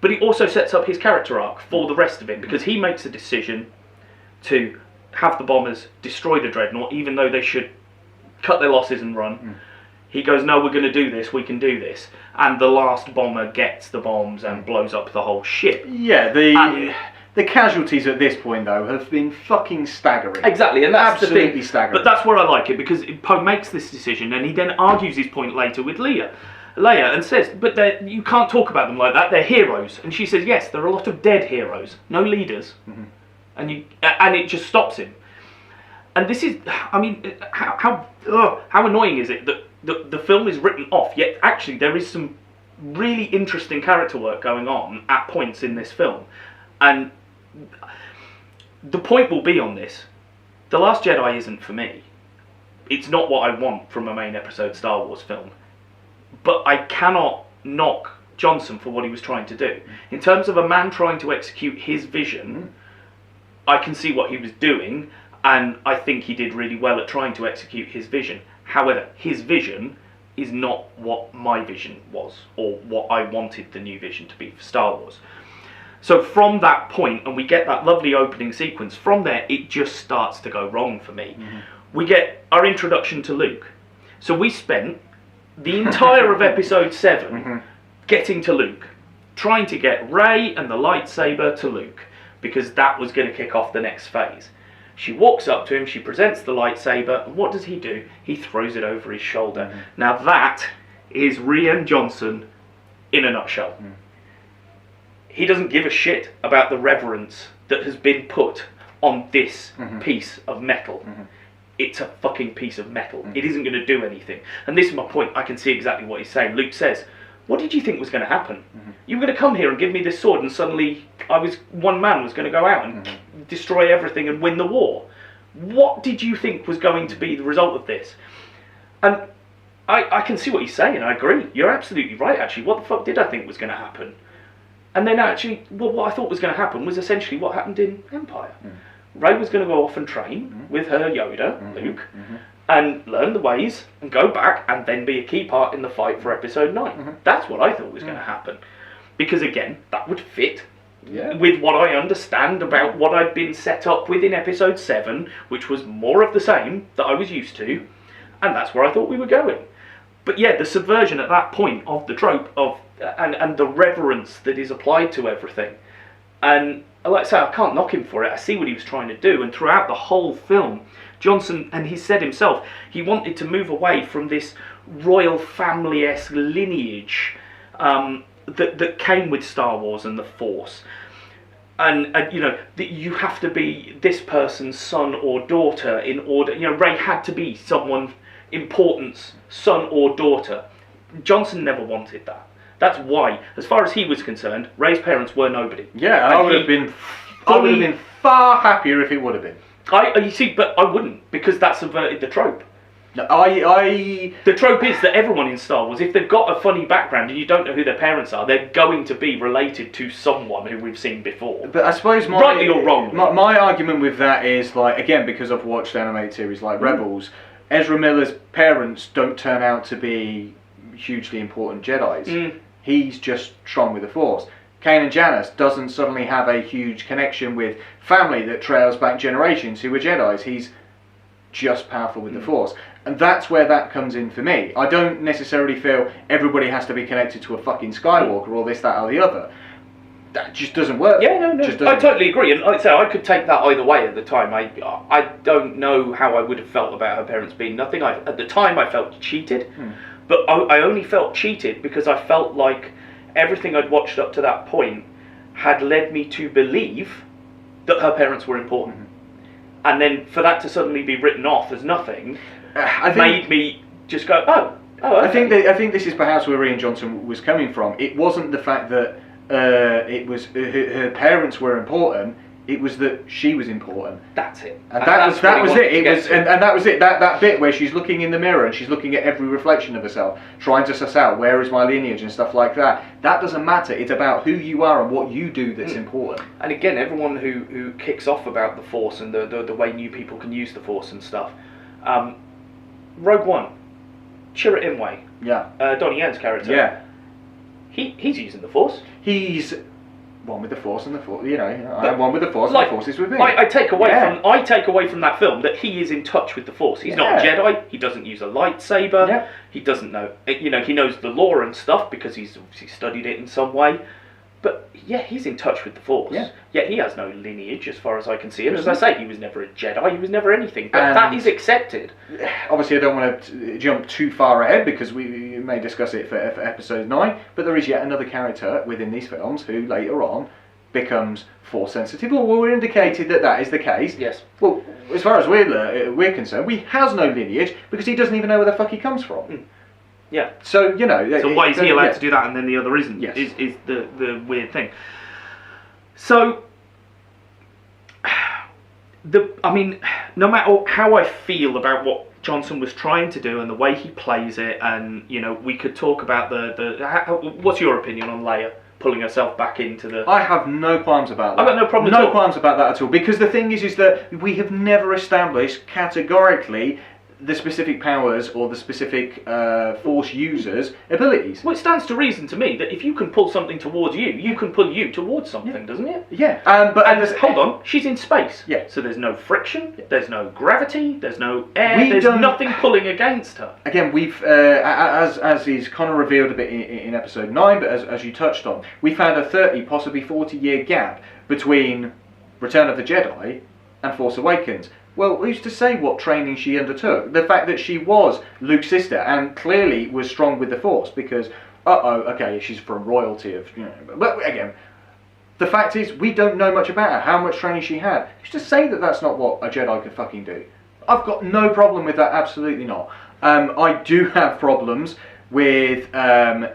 but it also sets up his character arc for the rest of it, because he makes a decision to have the bombers destroy the Dreadnought, even though they should cut their losses and run. He goes, no, we're going to do this, we can do this. And the last bomber gets the bombs and blows up the whole ship. Yeah, the casualties at this point, though, have been fucking staggering. Exactly, and that's absolutely the thing. staggering. But that's where I like it, because Poe makes this decision, and he then argues his point later with Leia, and says, but you can't talk about them like that, they're heroes. And she says, yes, there are a lot of dead heroes, no leaders. And it just stops him. And this is, I mean, how annoying is it that the film is written off, yet actually there is some really interesting character work going on at points in this film. And the point will be on this, The Last Jedi isn't for me. It's not what I want from a main episode Star Wars film. But I cannot knock Johnson for what he was trying to do. In terms of a man trying to execute his vision, I can see what he was doing, and I think he did really well at trying to execute his vision. However, his vision is not what my vision was, or what I wanted the new vision to be for Star Wars. So from that point, and we get that lovely opening sequence, from there it just starts to go wrong for me. We get our introduction to Luke. So we spent the entire of episode 7 getting to Luke. trying to get Rey and the lightsaber to Luke, because that was going to kick off the next phase. She walks up to him, she presents the lightsaber, and what does he do? He throws it over his shoulder. Now that is Rian Johnson in a nutshell. He doesn't give a shit about the reverence that has been put on this piece of metal. It's a fucking piece of metal. It isn't going to do anything. And this is my point. I can see exactly what he's saying. Luke says, what did you think was going to happen? You were going to come here and give me this sword, and suddenly one man was going to go out and destroy everything and win the war. What did you think was going to be the result of this? And I can see what he's saying. I agree. You're absolutely right, actually. What the fuck did I think was going to happen? And then actually, what I thought was going to happen was essentially what happened in Empire. Rey was going to go off and train with her Yoda, Luke, and learn the ways and go back and then be a key part in the fight for Episode 9. That's what I thought was going to happen. Because again, that would fit with what I understand about what I'd been set up with in Episode 7, which was more of the same that I was used to, and that's where I thought we were going. But yeah, the subversion at that point of the trope of and the reverence that is applied to everything. And like I say, I can't knock him for it. I see what he was trying to do, and throughout the whole film, Johnson, and he said himself, he wanted to move away from this royal family-esque lineage that came with Star Wars and the Force. And you know, that you have to be this person's son or daughter in order. You know, Rey had to be someone important's son or daughter. Johnson never wanted that. That's why, as far as he was concerned, Rey's parents were nobody. Yeah, I would have been far happier if it would have been. You see, but I wouldn't, because that subverted the trope. No, The trope is that everyone in Star Wars, if they've got a funny background and you don't know who their parents are, they're going to be related to someone who we've seen before. But I suppose rightly or wrongly. My argument with that is, like, again, because I've watched animated series like Rebels, Ezra Miller's parents don't turn out to be hugely important Jedis. He's just strong with the Force. Kanan Jarrus doesn't suddenly have a huge connection with family that trails back generations who were Jedis. He's just powerful with the Force. And that's where that comes in for me. I don't necessarily feel everybody has to be connected to a fucking Skywalker or this, that or the other. That just doesn't work. Yeah, no. I totally agree. And like I say, I could take that either way at the time. I don't know how I would have felt about her parents being nothing. At the time I felt cheated. But I only felt cheated because I felt like everything I'd watched up to that point had led me to believe that her parents were important. And then for that to suddenly be written off as nothing made me just go, oh, okay. I think this is perhaps where Rian Johnson was coming from. It wasn't the fact that it was her parents were important. It was that she was important. That's it. And that was it. It was, and that was it. That bit where she's looking in the mirror and she's looking at every reflection of herself, trying to suss out where is my lineage and stuff like that. That doesn't matter. It's about who you are and what you do that's important. And again, everyone who kicks off about the Force and the way new people can use the Force and stuff. Rogue One, Chirrut Imwe, Donnie Yen's character. He's using the Force. He's one with the Force and the Force, you know, I'm one with the Force and the Force is with me. I take away from that film that he is in touch with the Force. He's not a Jedi, he doesn't use a lightsaber, he doesn't know, you know, he knows the lore and stuff because he's obviously studied it in some way. But yeah, he's in touch with the Force. Yeah, he has no lineage as far as I can see. And as I say, he was never a Jedi, he was never anything. But that is accepted. Obviously, I don't want to jump too far ahead because we may discuss it for Episode 9. But there is yet another character within these films who later on becomes Force sensitive. Well, we're indicated that is the case. Yes. Well, as far as we're concerned, he has no lineage because he doesn't even know where the fuck he comes from. Yeah. So, you know... So why is he allowed to do that and then the other isn't? Yes. Is the weird thing. So, I mean, no matter how I feel about what Johnson was trying to do and the way he plays it, and, you know, we could talk about what's your opinion on Leia pulling herself back into the... I have no qualms about that. I've got no problem at all. No qualms about that at all. Because the thing is that we have never established categorically the specific powers or the specific Force users' abilities. Well, it stands to reason to me that if you can pull something towards you, you can pull you towards something, doesn't it? Yeah. Hold on, she's in space. Yeah. So there's no friction, there's no gravity, there's no air, there's nothing pulling against her. Again, we've, as is kind of revealed a bit in episode 9, but as you touched on, we've had a 30, possibly 40-year gap between Return of the Jedi and Force Awakens. Well, who's to say what training she undertook? The fact that she was Luke's sister and clearly was strong with the Force, because, okay, she's from royalty of, but again, the fact is, we don't know much about her, how much training she had. Who's to say that that's not what a Jedi could fucking do? I've got no problem with that, absolutely not. I do have problems with, okay,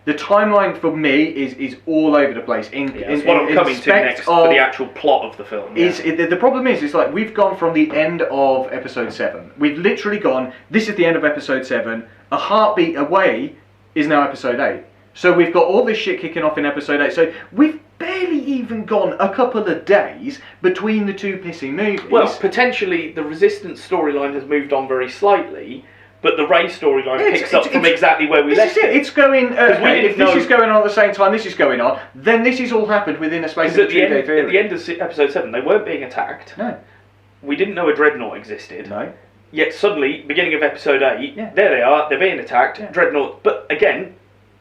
the timeline for me is all over the place. That's what I'm coming to next for the actual plot of the film. Yeah. The problem is like we've gone from the end of episode 7. We've literally gone, this is the end of episode 7, a heartbeat away is now episode 8. So we've got all this shit kicking off in episode 8. So we've barely even gone a couple of days between the two pissing movies. Well, potentially the Resistance storyline has moved on very slightly, but the Rey storyline picks up from exactly where we left it. It's going, if this is going on at the same time this is going on, then this has all happened within a space of a 2-day period. At the end of episode 7, they weren't being attacked. No. We didn't know a dreadnought existed. No. Yet suddenly, beginning of episode 8, there they are, they're being attacked, dreadnought. But again,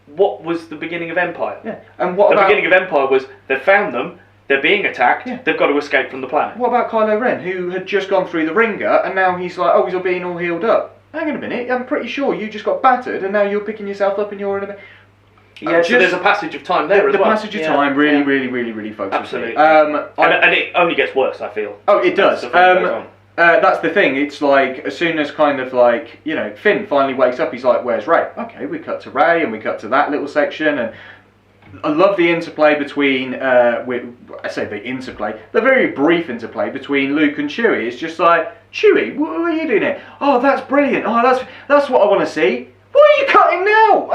what was the beginning of Empire? Yeah. And what the about... beginning of Empire was, they've found them, they're being attacked, they've got to escape from the planet. What about Kylo Ren, who had just gone through the ringer, and now he's like, oh, he's all being all healed up. Hang on a minute, I'm pretty sure you just got battered and now you're picking yourself up and you're in a... Yeah, so there's a passage of time there as well. The passage of time really focuses Absolutely. me. And it only gets worse, I feel. Oh, it does. That's the thing, it's like, as soon as kind of like, Finn finally wakes up, he's like, where's Rey? Okay, we cut to Rey and we cut to that little section, and I love the interplay between, the very brief interplay between Luke and Chewie. It's just like, Chewie, what are you doing here? Oh, that's brilliant. Oh, that's what I want to see. Why are you cutting now?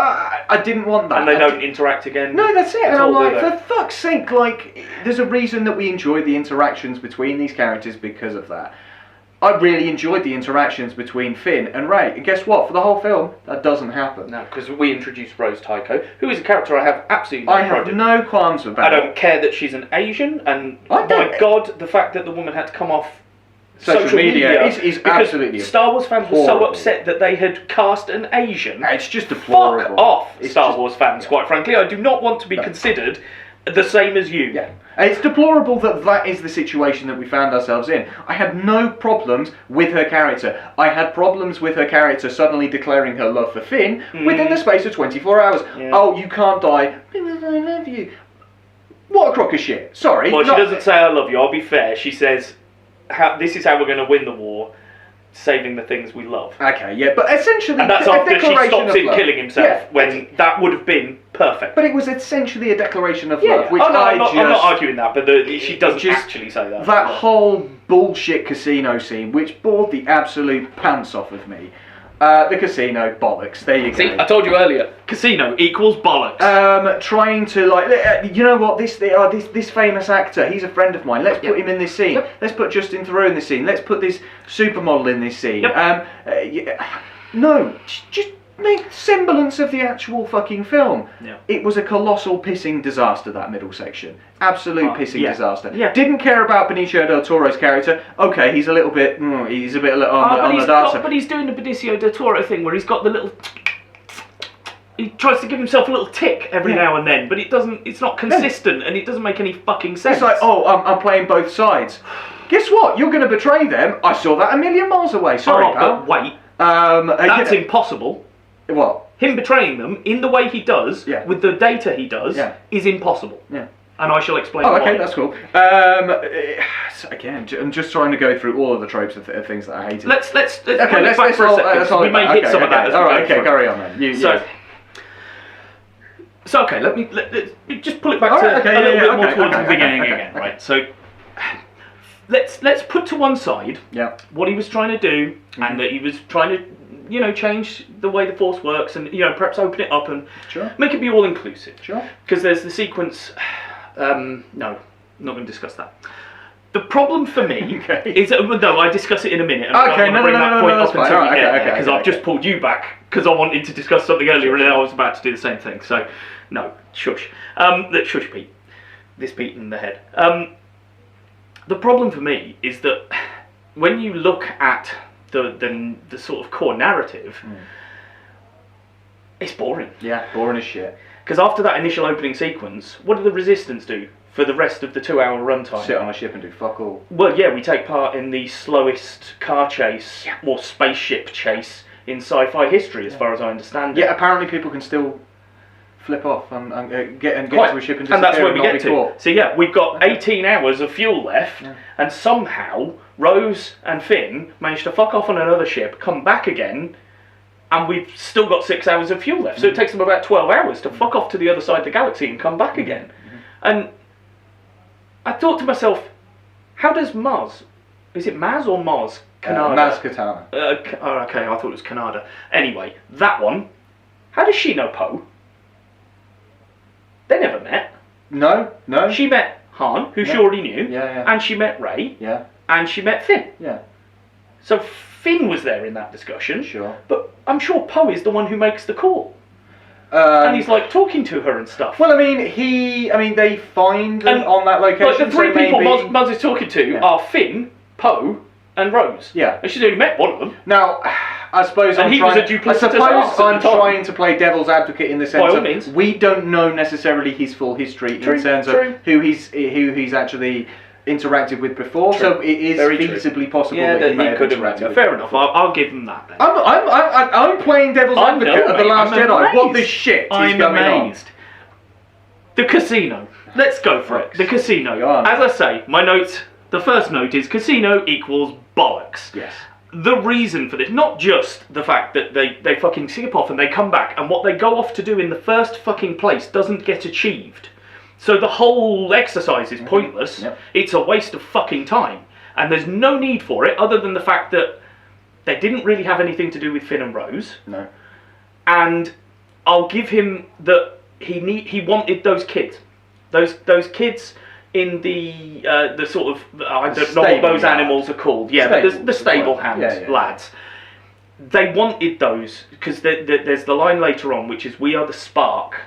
I didn't want that. And they don't interact again. No, that's it. And I'm like, for fuck's sake, like, there's a reason that we enjoy the interactions between these characters because of that. I really enjoyed the interactions between Finn and Rey. And guess what? For the whole film, that doesn't happen. No, because we introduced Rose Tycho, who is a character I have absolutely no I have no qualms about. I don't care that she's an Asian, and my God, the fact that the woman had to come off social media is absolutely Star Wars fans were so upset that they had cast an Asian. It's just deplorable. Fuck off, Star Wars fans, quite frankly. I do not want to be considered the same as you. Yeah. It's deplorable that is the situation that we found ourselves in. I had no problems with her character. I had problems with her character suddenly declaring her love for Finn within the space of 24 hours. Yeah. Oh, you can't die. I love you. What a crock of shit. Sorry. Well, she doesn't say I love you. I'll be fair. She says, this is how we're going to win the war. Saving the things we love. Okay, yeah, but essentially... And that's after she stops him killing himself, when that would have been perfect. But it was essentially a declaration of love, which I'm not arguing that, but she doesn't actually say that. That whole bullshit casino scene, which bored the absolute pants off of me. The casino, bollocks, there you go. See, I told you earlier, casino equals bollocks. Trying to, like, you know what, this famous actor, he's a friend of mine, let's put him in this scene. Yep. Let's put Justin Theroux in this scene. Let's put this supermodel in this scene. Yep. No, just make semblance of the actual fucking film. Yeah. It was a colossal pissing disaster, that middle section. Absolute pissing disaster. Yeah. Didn't care about Benicio del Toro's character. Okay, he's a little bit, on the dark side. But he's doing the Benicio del Toro thing where he's got the little... He tries to give himself a little tick every now and then, but it's not consistent and it doesn't make any fucking sense. It's like, I'm playing both sides. Guess what? You're going to betray them. I saw that a million miles away. Sorry, pal. But wait. That's impossible. What? Him betraying them in the way he does, with the data he does, is impossible. Yeah. And I shall explain why. Okay, that's cool. Again, I'm just trying to go through all of the tropes of things that I hated. Let's back for a second. We may hit some of that. Alright, okay, carry on then. So okay, let's just pull it back to a little bit more towards the beginning again, right? So let's put to one side what he was trying to do, and that he was trying to change the way the Force works, and perhaps open it up and make it be all inclusive. Sure. Because there's the sequence. No, not going to discuss that. The problem for me Okay. is no, I discuss it in a minute. And Okay, I no, bring no, that no, point no, up that's until fine. we get Okay, there, because okay, I've just pulled you back because I wanted to discuss something earlier and then I was about to do the same thing. So, no, shush. Shush, Pete. This Pete in the head. The problem for me is that when you look at the sort of core narrative, it's boring. Yeah, boring as shit. Because after that initial opening sequence, what do the Resistance do for the rest of the 2-hour runtime? Sit on a ship and do fuck all. Well, yeah, we take part in the slowest car chase or spaceship chase in sci-fi history, as far as I understand it. Yeah, apparently people can still flip off and get Quite. into a ship and disappear And that's where we not get be to. caught. So yeah, we've got 18 hours of fuel left, and somehow Rose and Finn managed to fuck off on another ship, come back again, and we've still got 6 hours of fuel left. So it takes them about 12 hours to fuck off to the other side of the galaxy and come back again. And I thought to myself, how does Maz, is it Maz or Maz? Canada. Maz Katana. Okay, I thought it was Canada. Anyway, that one, how does she know Poe? They never met. No. She met Han, who she already knew, Yeah. and she met Rey, Yeah. and she met Finn. Yeah. So Finn was there in that discussion, Sure. but I'm sure Poe is the one who makes the call. And he's like talking to her and stuff. Well, they find them on that location. Like the three so people maybe... Maz is talking to are Finn, Poe, and Rose. Yeah. And she's only met one of them. Now, I suppose And he was a duplicitous I suppose arse at I'm the time. trying to play devil's advocate in the sense By all of means. we don't know necessarily his full history in terms true. of who he's actually interacted with before. True. So it is Very true. feasibly possible Yeah, that he may have could have interacted with Fair them enough. before. I'll give him that then. I'm playing devil's I advocate know, of the mate, Last I'm Jedi. What the amazed. shit is I'm going amazed. The casino. Let's go for it. The casino. Go on. As I say, my notes. The first note is casino equals bollocks. Yes. The reason for this, not just the fact that they fucking skip off and they come back and what they go off to do in the first fucking place doesn't get achieved. So the whole exercise is pointless. Yep. It's a waste of fucking time. And there's no need for it other than the fact that they didn't really have anything to do with Finn and Rose. No. And I'll give him that he wanted those kids. Those kids in the sort of, I don't know what those animals are called. Yeah, but the stable hand lads. They wanted those because there's the line later on which is, "We are the spark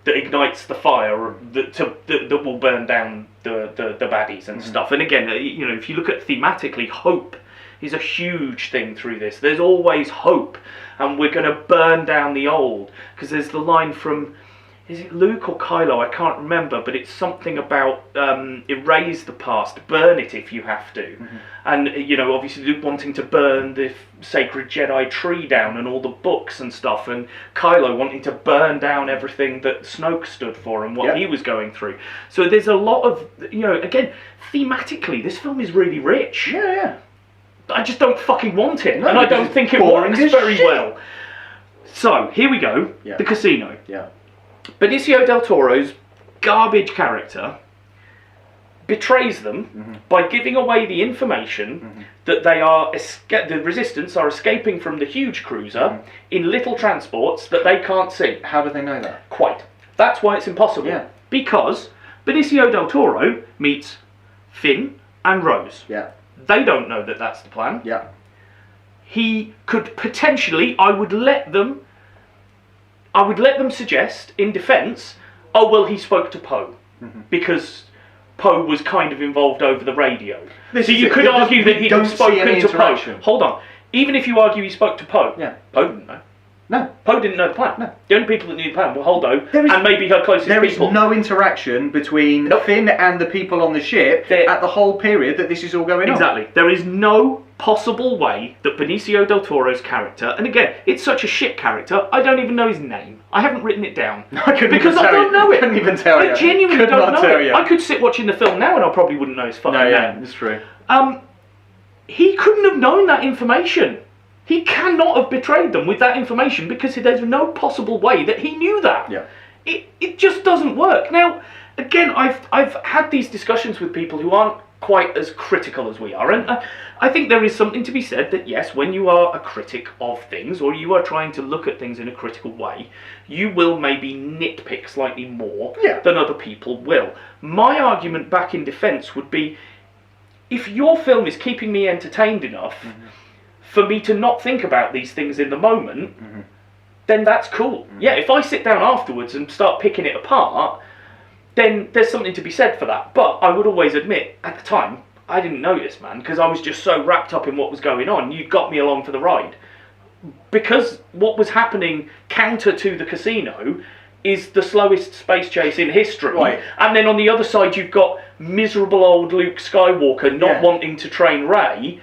that ignites the fire that will burn down the baddies and stuff." And again, if you look at thematically, hope is a huge thing through this. There's always hope, and we're going to burn down the old, because there's the line from, is it Luke or Kylo? I can't remember, but it's something about erase the past, burn it if you have to. And, obviously Luke wanting to burn the sacred Jedi tree down and all the books and stuff, and Kylo wanting to burn down everything that Snoke stood for and what he was going through. So there's a lot of, again, thematically, this film is really rich. Yeah. I just don't fucking want it, No, and I because don't it's think it boring works as very shit. well. So, here we go, the casino. Yeah. Benicio del Toro's garbage character betrays them by giving away the information that they are the Resistance are escaping from the huge cruiser in little transports that they can't see. How do they know that? Quite. That's why it's impossible. Yeah. Because Benicio del Toro meets Finn and Rose. Yeah. They don't know that that's the plan. Yeah. He could potentially, I would let them suggest, in defence, oh, well, he spoke to Poe. Because Poe was kind of involved over the radio. So you could argue that he'd have spoken to Poe. Hold on. Even if you argue he spoke to Poe, Poe didn't know. No. Poe didn't know the plan. No. The only people that knew the plan were Holdo and maybe her closest There is people. no interaction between Finn and the people on the ship at the whole period that this is all going on. Exactly. There is no possible way that Benicio del Toro's character, and again, it's such a shit character, I don't even know his name. I haven't written it down. I couldn't because even I tell don't you. know it. Couldn't even tell you. I genuinely Could don't not know tell it. you. I could sit watching the film now and I probably wouldn't know his fucking name. It's true. He couldn't have known that information. He cannot have betrayed them with that information because there's no possible way that he knew that. Yeah. It just doesn't work. Now, again, I've had these discussions with people who aren't quite as critical as we are, and I think there is something to be said that yes, when you are a critic of things, or you are trying to look at things in a critical way, you will maybe nitpick slightly more than other people will. My argument back in defence would be, if your film is keeping me entertained enough for me to not think about these things in the moment, then that's cool. Yeah, if I sit down afterwards and start picking it apart, then there's something to be said for that. But I would always admit, at the time, I didn't notice, man, because I was just so wrapped up in what was going on. You got me along for the ride. Because what was happening counter to the casino is the slowest space chase in history. Right. And then on the other side, you've got miserable old Luke Skywalker not wanting to train Rey.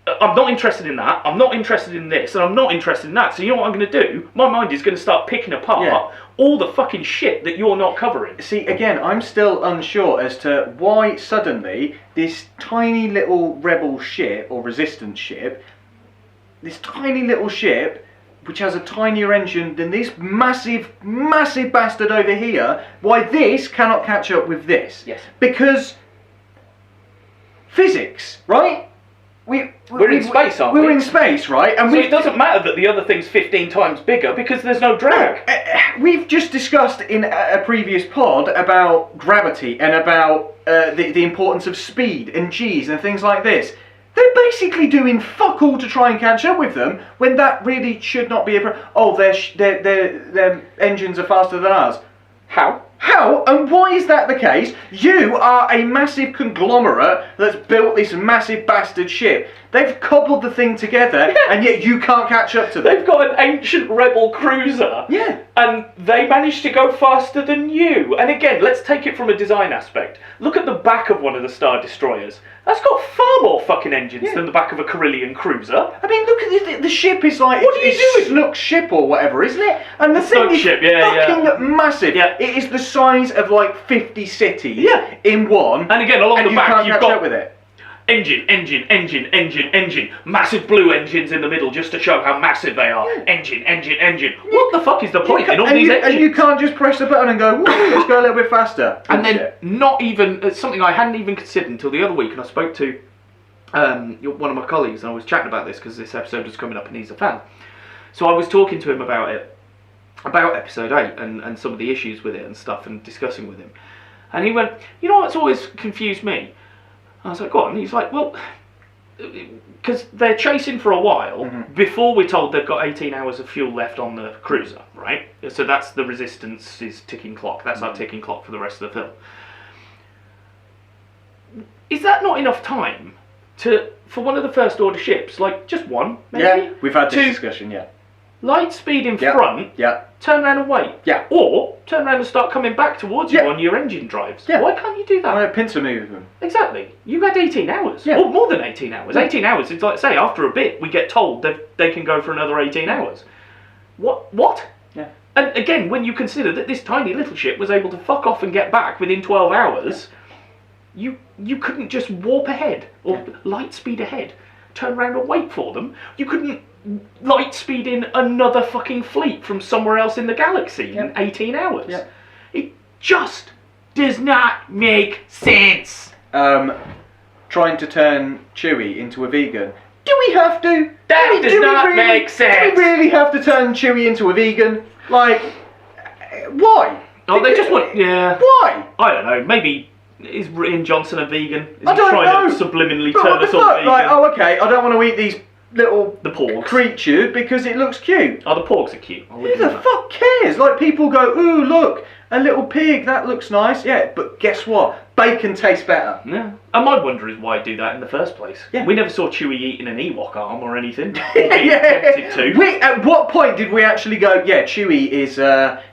I'm not interested in that, I'm not interested in this, and I'm not interested in that. So you know what I'm going to do? My mind is going to start picking apart all the fucking shit that you're not covering. See, again, I'm still unsure as to why suddenly this tiny little rebel ship, or resistance ship, this tiny little ship, which has a tinier engine than this massive, massive bastard over here, why this cannot catch up with this. Yes. Because physics, right? We're in space, aren't we? We're in space, right? And so it doesn't matter that the other thing's 15 times bigger because there's no drag. We've just discussed in a previous pod about gravity and about the importance of speed and G's and things like this. They're basically doing fuck all to try and catch up with them when that really should not be a oh, their engines are faster than ours. How? How and why is that the case? You are a massive conglomerate that's built this massive bastard ship. They've cobbled the thing together, and yet you can't catch up to them. They've got an ancient rebel cruiser. Yeah. And they managed to go faster than you. And again, let's take it from a design aspect. Look at the back of one of the Star Destroyers. That's got far more fucking engines than the back of a Carillion cruiser. I mean, look at this. The ship is like... What are you doing? Snook's ship or whatever, isn't it? And the thing is ship, fucking massive. Yeah. It is the size of like 50 cities Yeah. in one. And again, along and the you back, can't you've catch got up with it. Engine. Massive blue engines in the middle just to show how massive they are. Engine. What the fuck is the point in all these engines? And you can't just press the button and go, woo, let's go a little bit faster. And then not even, something I hadn't even considered until the other week, and I spoke to one of my colleagues and I was chatting about this because this episode was coming up and he's a fan. So I was talking to him about it, about episode 8 and some of the issues with it and stuff and discussing with him. And he went, you know what's always confused me? I was like, go on. And he's like, well, because they're chasing for a while before we're told they've got 18 hours of fuel left on the cruiser, right? So that's the Resistance's ticking clock. That's our ticking clock for the rest of the film. Is that not enough time for one of the First Order ships, like just one, maybe? Yeah, we've had this discussion, Light speed in front, turn around and wait. Yeah. Or turn around and start coming back towards you on your engine drives. Yeah. Why can't you do that? I pincer move them. Exactly. You had 18 hours. Yeah. Or more than 18 hours. 18 hours, it's like, say, after a bit, we get told that they can go for another 18 hours. What? Yeah. And again, when you consider that this tiny little ship was able to fuck off and get back within 12 hours, you couldn't just warp ahead, or light speed ahead, turn around and wait for them. You couldn't light speed in another fucking fleet from somewhere else in the galaxy in 18 hours. Yeah. It just does not make sense. Trying to turn Chewie into a vegan. Do we have to? That does not make sense. Do we really have to turn Chewie into a vegan? Like, why? Oh, they just want, Why? I don't know, maybe, is Rian Johnson a vegan? Is I don't he trying know. to subliminally But turn what the us all fuck? vegan? Like, oh, okay, I don't want to eat these little The porgs. creature because it looks cute. Oh, the porgs are cute. I'll Who leave the them fuck cares? Like, people go, ooh, look, a little pig, that looks nice. Yeah, but guess what? Bacon tastes better. Yeah. And my wonder is why do that in the first place. Yeah. We never saw Chewie eating an Ewok arm or anything. Or being tempted to. At what point did we actually go, yeah, Chewie is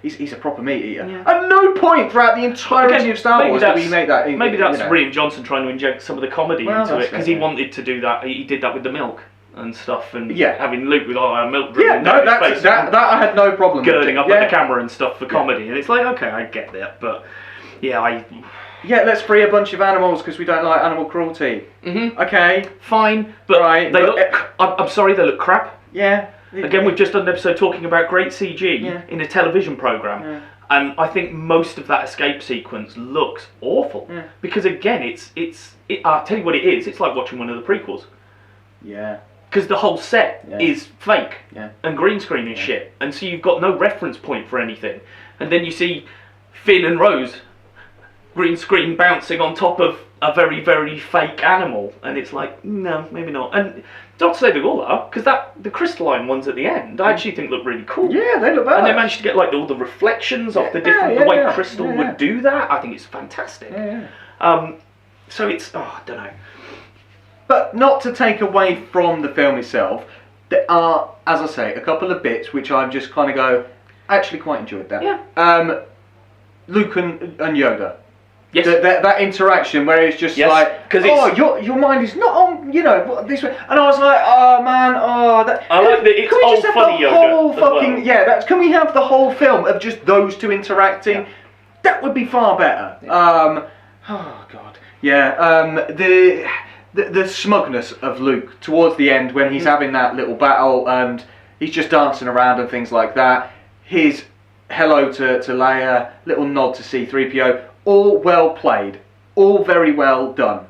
he's a proper meat eater? Yeah. At no point throughout the entirety of Star Wars did we make that. Maybe that's you know. Rian Johnson trying to inject some of the comedy into that's it because fair, he wanted to do that. He did that with the milk and stuff, and Yeah. having Luke with all our milk Yeah, dripping no, down his face, that I had no problem girding with. up at the camera and stuff for comedy, and it's like, okay, I get that, but yeah, Yeah, let's free a bunch of animals because we don't like animal cruelty. Okay. fine, but Right, they but- look. I'm sorry, they look crap. Yeah. Again, we've just done an episode talking about great CG Yeah. in a television program. Yeah. And I think most of that escape sequence looks awful Yeah. because again, I'll tell you what it is. It's like watching one of the prequels Yeah. because the whole set Yeah. is fake Yeah. and green screen and shit, and so you've got no reference point for anything. And then you see Finn and Rose green screen bouncing on top of a very, very fake animal, and it's like, no, maybe not. And not to say they all are, because the crystalline ones at the end, I actually think look really cool. Yeah, they look bad. And they managed to get like all the reflections off the different, the way crystal would do that. I think it's fantastic. So it's, I don't know. But not to take away from the film itself, there are, as I say, a couple of bits which I just kind of go, I actually quite enjoyed that. Yeah. Luke and Yoda. Yes. That interaction where it's just like, your mind is not on, this way. And I was like, oh man, I like that it's old funny Yoda. Can we have the whole film of just those two interacting? Yeah. That would be far better. Yeah. Oh god. Yeah. The smugness of Luke towards the end when he's having that little battle and he's just dancing around and things like that. His hello to Leia, little nod to C-3PO. All well played, all very well done.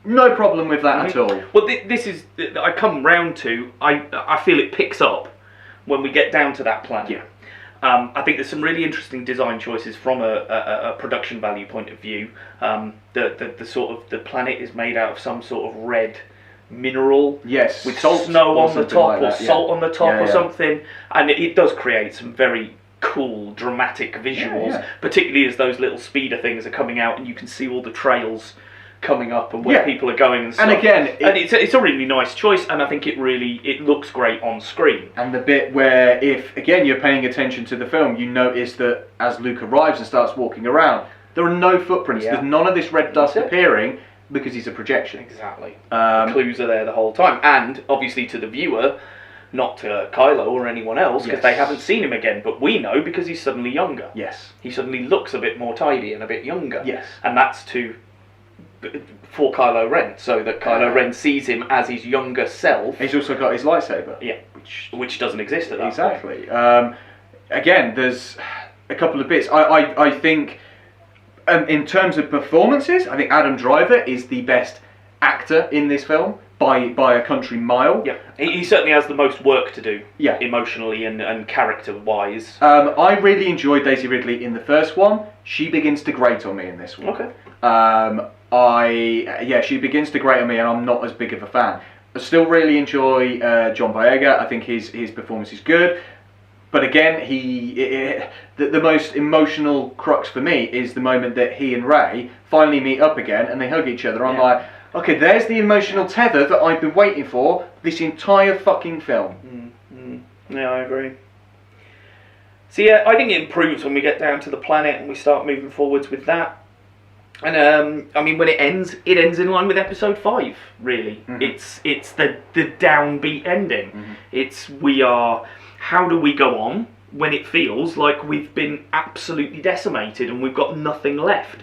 No problem with that at all. Well, this is, I come round to, I feel it picks up when we get down to that planet. Yeah. I think there's some really interesting design choices from a production value point of view. The sort of, the planet is made out of some sort of red mineral. Yes. With snow on the top or salt on the top or yeah. something. And it does create some very cool dramatic visuals, particularly as those little speeder things are coming out and you can see all the trails coming up and where people are going and stuff. And again, it's a really nice choice, and I think it looks great on screen. And the bit where, if again you're paying attention to the film, you notice that as Luke arrives and starts walking around, there are no footprints. There's none of this red dust appearing because he's a projection. Exactly. The clues are there the whole time, and obviously to the viewer, not to Kylo or anyone else, because they haven't seen him again, but we know because he's suddenly younger. Yes. He suddenly looks a bit more tidy and a bit younger. Yes. And that's for Kylo Ren, so that Kylo Ren sees him as his younger self. He's also got his lightsaber. Yeah, which doesn't exist at that point. Exactly. Again, there's a couple of bits. I think, in terms of performances, I think Adam Driver is the best actor in this film. By a country mile. Yeah, he certainly has the most work to do. Yeah. Emotionally and character-wise. I really enjoyed Daisy Ridley in the first one. She begins to grate on me in this one. Okay. She begins to grate on me, and I'm not as big of a fan. I still really enjoy John Boyega. I think his performance is good. But again, the most emotional crux for me is the moment that he and Rey finally meet up again and they hug each other. I'm like, okay, there's the emotional tether that I've been waiting for this entire fucking film. Yeah, I agree. So yeah, I think it improves when we get down to the planet and we start moving forwards with that. And I mean, when it ends in line with episode 5. Really, it's the downbeat ending. It's how do we go on when it feels like we've been absolutely decimated and we've got nothing left.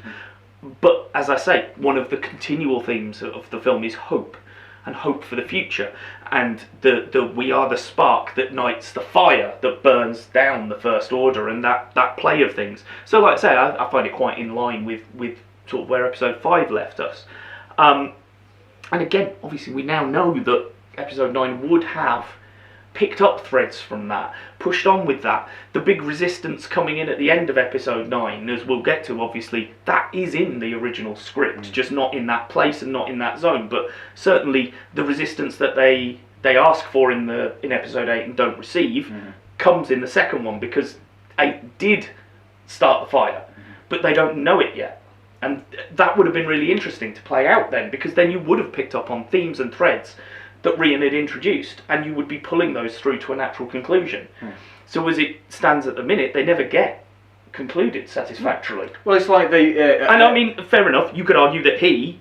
But as I say, one of the continual themes of the film is hope, and hope for the future, and the we are the spark that ignites the fire that burns down the First Order, and that play of things. So like I say, I find it quite in line with sort of where episode 5 left us. And again, obviously we now know that episode 9 would have picked up threads from that, pushed on with that. The big resistance coming in at the end of episode 9, as we'll get to, obviously, that is in the original script, just not in that place and not in that zone. But certainly the resistance that they ask for in episode 8 and don't receive comes in the second one, because 8 did start the fire, but they don't know it yet. And that would have been really interesting to play out then, because then you would have picked up on themes and threads that Rian had introduced, and you would be pulling those through to a natural conclusion. So as it stands at the minute, they never get concluded satisfactorily. Well, it's like and I mean, fair enough, you could argue that he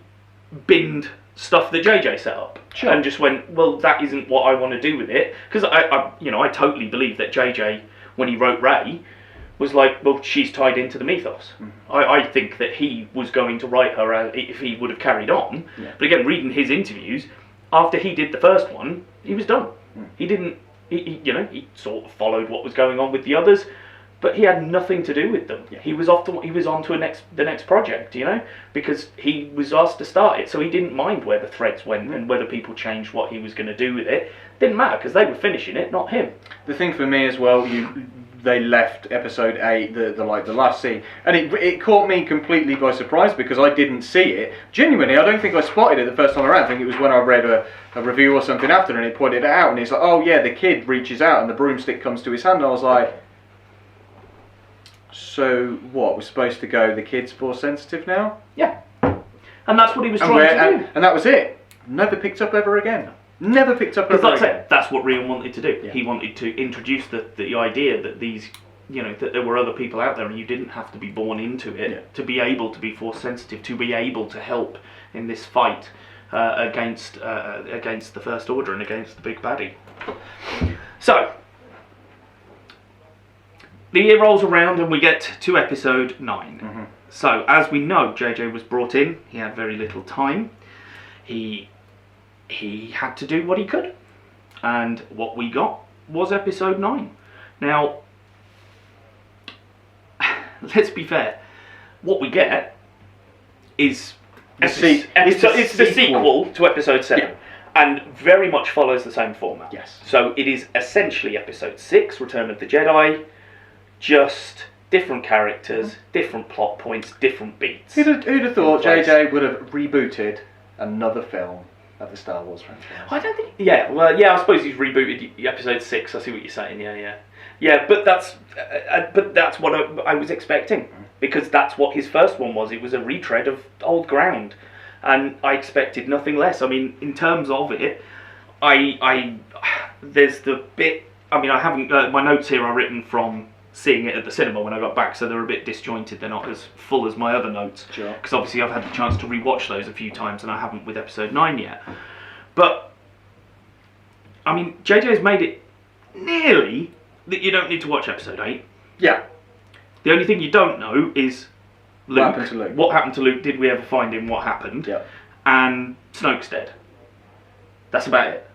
binned stuff that JJ set up, and just went, well, that isn't what I want to do with it, because I totally believe that JJ, when he wrote Rey, was like, well, she's tied into the mythos. I think that he was going to write her if he would have carried on. But again, reading his interviews, after he did the first one, he was done. He didn't, he sort of followed what was going on with the others, but he had nothing to do with them. He was on to the next project, because he was asked to start it, so he didn't mind where the threads went and whether people changed what he was going to do with it. Didn't matter, because they were finishing it, not him. The thing for me as well, they left episode 8, the last scene, and it caught me completely by surprise because I didn't see it. Genuinely, I don't think I spotted it the first time around. I think it was when I read a review or something after, and it pointed it out, and it's like, oh yeah, the kid reaches out and the broomstick comes to his hand, and I was like, so what? We're supposed to go, the kid's Force sensitive now? Yeah. And that's what he was trying to do. And that was it. Never picked up ever again. Never picked up ever Because again. that's what Rian wanted to do. Yeah. He wanted to introduce the idea that these, that there were other people out there and you didn't have to be born into it to be able to be Force sensitive, to be able to help in this fight against the First Order and against the big baddie. So, the year rolls around and we get to episode 9. Mm-hmm. So, as we know, JJ was brought in. He had very little time. He had to do what he could. And what we got was episode 9. Now, let's be fair. What we get is it's the sequel to episode 7. Yeah. And very much follows the same format. Yes. So it is essentially episode 6, Return of the Jedi, just different characters, different plot points, different beats. Who'd have thought JJ would have rebooted another film of the Star Wars franchise? I don't think. Yeah, well, yeah. I suppose he's rebooted episode 6. I see what you're saying. Yeah. But that's what I was expecting, because that's what his first one was. It was a retread of old ground, and I expected nothing less. I mean, in terms of it, there's the bit. I mean, I haven't. My notes here are written from seeing it at the cinema when I got back, so they're a bit disjointed. They're not as full as my other notes. Sure. Because obviously I've had the chance to rewatch those a few times, and I haven't with episode 9 yet. But I mean, JJ's made it nearly that you don't need to watch episode 8. Yeah. The only thing you don't know is Luke. What happened to Luke? What happened to Luke? Did we ever find him? What happened? Yeah. And Snoke's dead. That's about it.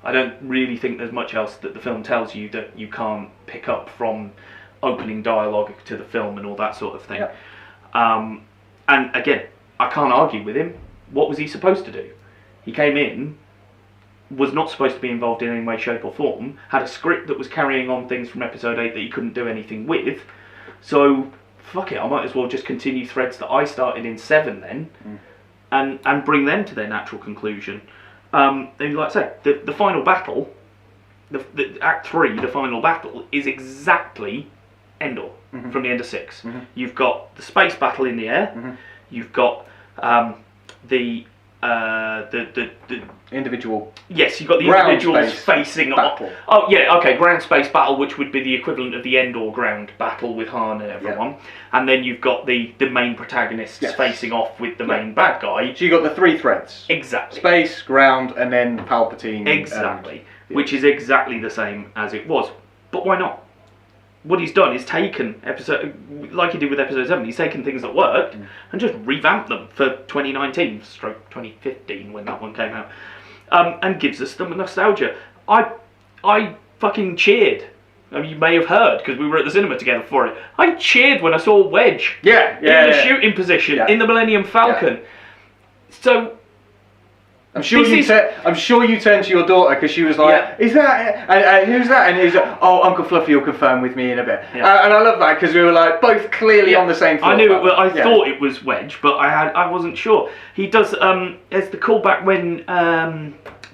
I don't really think there's much else that the film tells you that you can't pick up from opening dialogue to the film and all that sort of thing. Yeah. And again, I can't argue with him. What was he supposed to do? He came in, was not supposed to be involved in any way, shape or form, had a script that was carrying on things from episode 8 that he couldn't do anything with, so fuck it, I might as well just continue threads that I started in 7 then, and bring them to their natural conclusion. And like I say, the final battle, the Act 3, the final battle, is exactly Endor from the end of 6. You've got the space battle in the air. You've got the individual. Yes, you've got the ground individuals space facing battle. Oh yeah, okay, ground space battle, which would be the equivalent of the Endor ground battle with Han and everyone. And then you've got the main protagonists facing off with the main bad guy. So you got the 3 threads. Exactly. Space, ground, and then Palpatine. Exactly. Which is exactly the same as it was. But why not? What he's done is taken like he did with episode 7, he's taken things that worked and just revamped them for 2019 stroke 2015 when that one came out, and gives us some nostalgia. I fucking cheered. I mean, you may have heard because we were at the cinema together for it. I cheered when I saw Wedge in the shooting position in the Millennium Falcon. So I'm sure you turned to your daughter because she was like, "Is that? And who's that?" And he's like, "Oh, Uncle Fluffy will confirm with me in a bit." And I love that because we were like both clearly on the same. I knew it. I thought it was Wedge, but I wasn't sure. He does. There's the callback when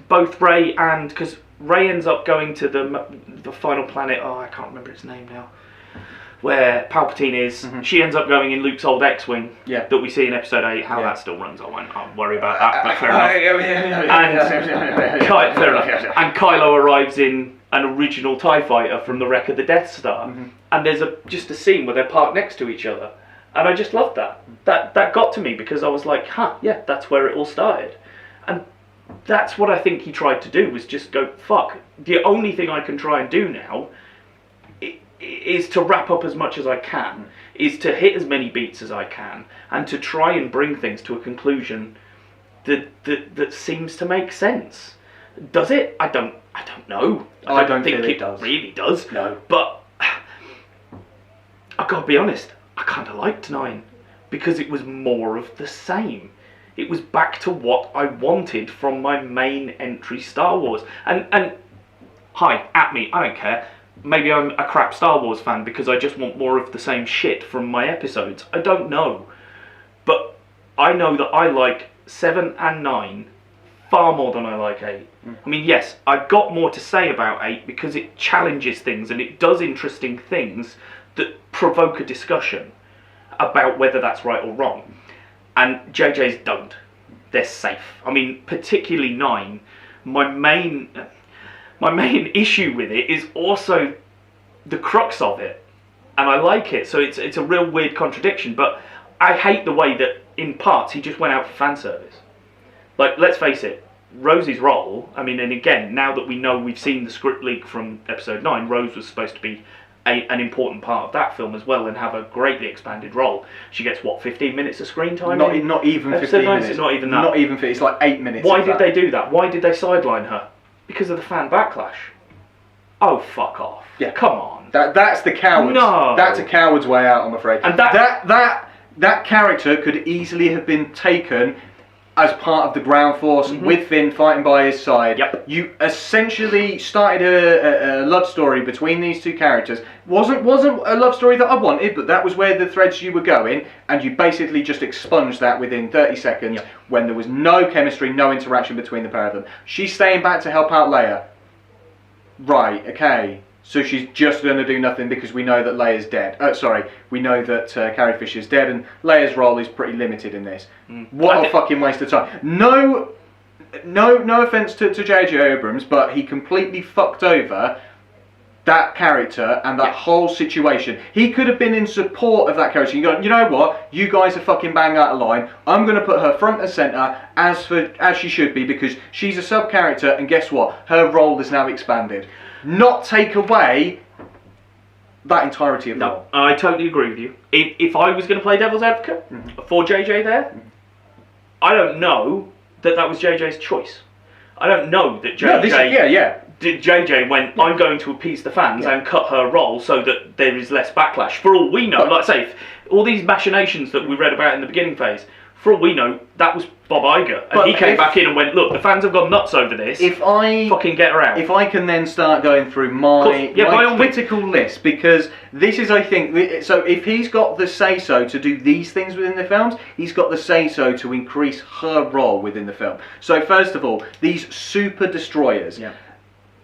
both Rey and because Rey ends up going to the final planet. Oh, I can't remember its name now. Where Palpatine is, she ends up going in Luke's old X-wing that we see in episode 8. How that still runs, I won't worry about that. But fair enough. Fair enough. And Kylo arrives in an original TIE fighter from the wreck of the Death Star, and there's just a scene where they're parked next to each other, and I just loved that. That got to me because I was like, that's where it all started, and that's what I think he tried to do was just go fuck. The only thing I can try and do now is to wrap up as much as I can, is to hit as many beats as I can, and to try and bring things to a conclusion that seems to make sense. Does it? I don't know. I don't think it does. Really does. No. But I've got to be honest, I kind of liked 9 because it was more of the same. It was back to what I wanted from my main entry Star Wars. And hi, at me, I don't care. maybe I'm a crap Star Wars fan because I just want more of the same shit from my episodes. I don't know. But I know that I like 7 and 9 far more than I like 8. I mean, yes, I've got more to say about 8 because it challenges things and it does interesting things that provoke a discussion about whether that's right or wrong. And JJ's don't. They're safe. I mean, particularly 9. My main issue with it is also the crux of it. And I like it, so it's a real weird contradiction, but I hate the way that, in parts, he just went out for fan service. Like, let's face it, Rose's role, I mean, and again, now that we know we've seen the script leak from episode 9, Rose was supposed to be an important part of that film as well and have a greatly expanded role. She gets, 15 minutes of screen time? Not even 15 minutes. Not even that. Not even 15, it's like 8 minutes. Why did they do that? Why did they sideline her? Because of the fan backlash. Oh, fuck off. Yeah. Come on. That's the coward. No. That's a coward's way out, I'm afraid. And that character could easily have been taken as part of the ground force with Finn fighting by his side. Yep. You essentially started a love story between these two characters. Wasn't a love story that I wanted, but that was where the threads you were going, and you basically just expunged that within 30 seconds when there was no chemistry, no interaction between the pair of them. She's staying back to help out Leia. Right, okay. So she's just going to do nothing because we know that Leia's dead. We know that Carrie Fisher's dead, and Leia's role is pretty limited in this. What a fucking waste of time. No offense to J.J. Abrams, but he completely fucked over that character and that whole situation. He could have been in support of that character. You go, you know what? You guys are fucking bang out of line. I'm going to put her front and centre as she should be because she's a sub character, and guess what? Her role is now expanded. Not take away that entirety of the role. I totally agree with you. If I was going to play devil's advocate for JJ there, I don't know that was JJ's choice. I don't know that JJ went, I'm going to appease the fans and cut her role so that there is less backlash. For all we know, like I say, all these machinations that we read about in the beginning phase, for all we know, that was Bob Iger. And he came back in and went, look, the fans have gone nuts over this. Fucking get her out. If I can then start going through my critical list, because this is, I think, so if he's got the say-so to do these things within the films, he's got the say-so to increase her role within the film. So first of all, these super destroyers. Yeah.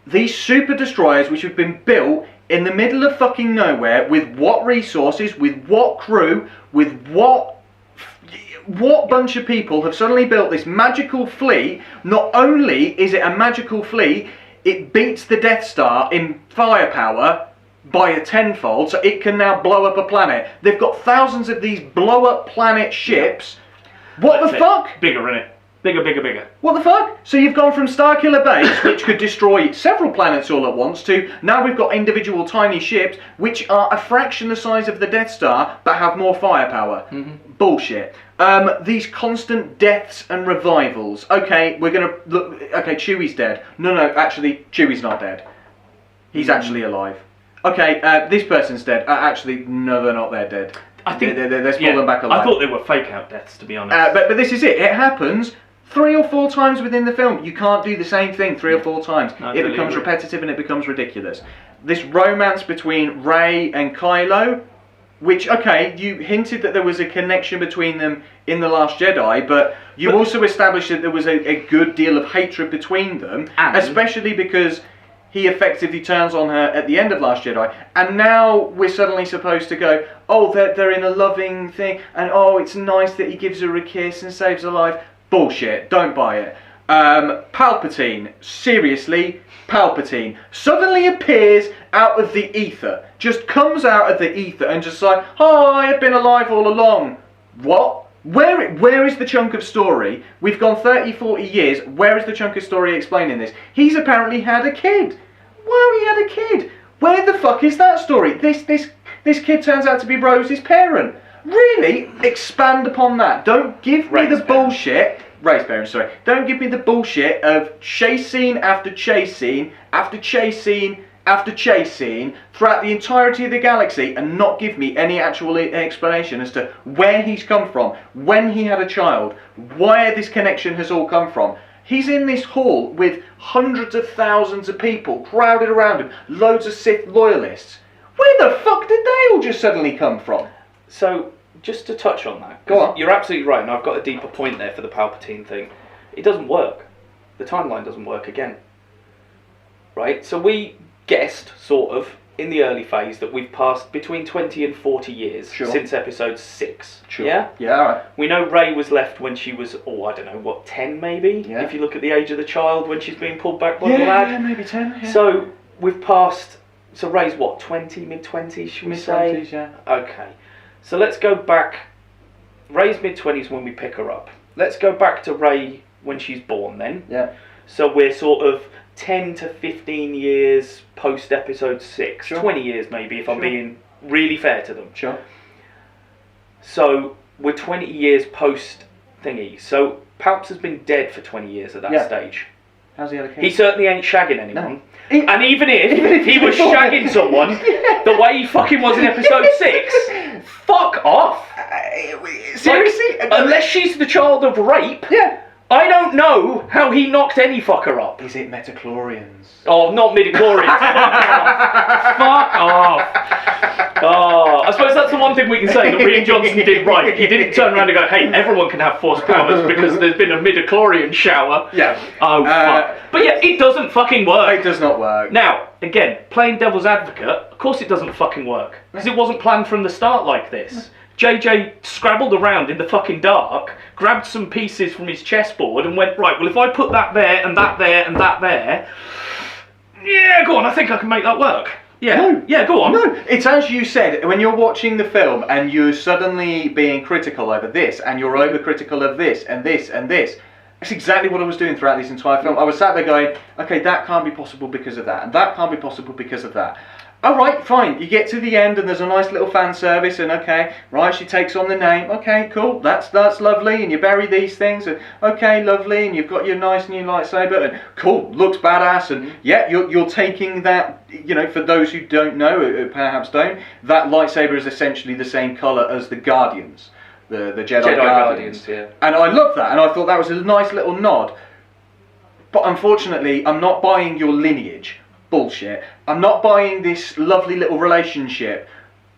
These super destroyers, which have been built in the middle of fucking nowhere, with what resources, with what crew, with what bunch of people have suddenly built this magical fleet. Not only is it a magical fleet, it beats the Death Star in firepower by a tenfold, so it can now blow up a planet. They've got thousands of these blow up planet ships. What the fuck? Bigger, innit? Bigger. What the fuck? So you've gone from Starkiller Base, which could destroy several planets all at once, to now we've got individual tiny ships, which are a fraction the size of the Death Star, but have more firepower. Bullshit. These constant deaths and revivals. Okay, we're gonna look. Okay, Chewie's dead. No, actually, Chewie's not dead. He's actually alive. Okay, this person's dead. Actually, no, they're not. They're dead. I think they're pull them back alive. I thought they were fake out deaths, to be honest. But this is it. It happens 3 or 4 times within the film. You can't do the same thing 3 or 4 times. It becomes repetitive and it becomes ridiculous. This romance between Rey and Kylo, which, okay, you hinted that there was a connection between them in The Last Jedi, but you also established that there was a good deal of hatred between them, especially because he effectively turns on her at the end of Last Jedi, and now we're suddenly supposed to go, oh, they're in a loving thing, and oh, it's nice that he gives her a kiss and saves her life. Bullshit, don't buy it. Palpatine, seriously, Palpatine suddenly appears out of the ether, just comes out of the ether and just like, oh, I have been alive all along. What? Where is the chunk of story? We've gone 30, 40 years, where is the chunk of story explaining this? He's apparently had a kid. Well, he had a kid. Where the fuck is that story? This kid turns out to be Rose's parent. Really? Expand upon that. Don't give me the bullshit. Rey's parents, sorry. Don't give me the bullshit of chase scene after chase scene after chase scene after chase scene throughout the entirety of the galaxy and not give me any actual explanation as to where he's come from, when he had a child, where this connection has all come from. He's in this hall with hundreds of thousands of people crowded around him, loads of Sith loyalists. Where the fuck did they all just suddenly come from? So, just to touch on that, Go on. you're absolutely right, and I've got a deeper point there for the Palpatine thing. It doesn't work. The timeline doesn't work again. Right? So we guessed, sort of, in the early phase that we've passed between 20 and 40 years since episode 6. Sure. Yeah? Yeah, alright. We know Rey was left when she was, I don't know, what, 10 maybe? Yeah. If you look at the age of the child when she's being pulled back by the lad. Yeah, maybe 10. Yeah. So we've passed, so Rey's what, 20, mid-20s, should we say? Mid-20s, yeah. Okay. So let's go back, Rey's mid-20s when we pick her up. Let's go back to Rey when she's born then. Yeah. So we're sort of 10 to 15 years post episode 6. Sure. 20 years maybe if I'm being really fair to them. Sure. So we're 20 years post thingy. So Palps has been dead for 20 years at that stage. How's he had a kid? He certainly ain't shagging anyone. No. And even if he was shagging someone the way he fucking was in episode 6, fuck off. Seriously? Like, unless she's the child of rape, Yeah. I don't know how he knocked any fucker up. Is it metachlorians? Oh, not midichlorians. Fuck off. Oh, I suppose that's the one thing we can say that Rian Johnson did right. He didn't turn around and go, hey, everyone can have force powers because there's been a midichlorian shower. Yeah. Oh, fuck. But yeah, it doesn't fucking work. It does not work. Now, again, playing devil's advocate, of course it doesn't fucking work. Because it wasn't planned from the start like this. JJ scrabbled around in the fucking dark, grabbed some pieces from his chessboard and went, right, well if I put that there and that there and that there, yeah, go on, I think I can make that work. Yeah, No. yeah, go on. No, it's as you said, when you're watching the film and you're suddenly being critical over this and you're overcritical of this and this and this. That's exactly what I was doing throughout this entire film. I was sat there going, okay, that can't be possible because of that, and that can't be possible because of that. Alright, fine, you get to the end and there's a nice little fan service and okay, right, she takes on the name, okay, cool, that's lovely, and you bury these things, and okay, lovely, and you've got your nice new lightsaber, and cool, looks badass, and yeah, you're taking that, you know, for those who don't know, perhaps don't, that lightsaber is essentially the same colour as the Guardians, the Jedi Guardians. Yeah. And I love that, and I thought that was a nice little nod. But unfortunately, I'm not buying your lineage. Bullshit. I'm not buying this lovely little relationship.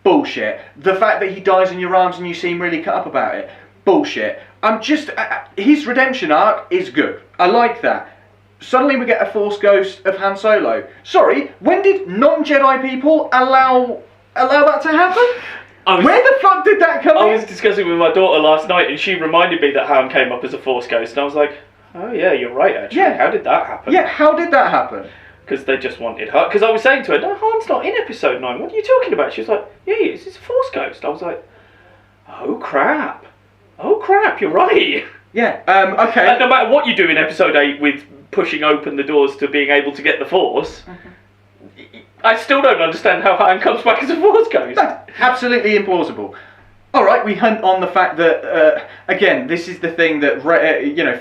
Bullshit. The fact that he dies in your arms and you seem really cut up about it. Bullshit. I'm just... his redemption arc is good. I like that. Suddenly we get a Force ghost of Han Solo. Sorry, when did non-Jedi people allow that to happen? Where the fuck did that come in? I was discussing with my daughter last night and she reminded me that Han came up as a Force ghost and I was like, oh yeah, you're right actually. Yeah. How did that happen? Yeah, how did that happen? Because they just wanted her. Because I was saying to her, no, Han's not in episode 9. What are you talking about? She was like, yeah, he is. He's a Force ghost. I was like, oh crap. Oh crap, you're right. Yeah, okay. And no matter what you do in episode 8 with pushing open the doors to being able to get the Force, I still don't understand how Han comes back as a Force ghost. That's absolutely implausible. Alright, we hunt on the fact that, again, this is the thing that,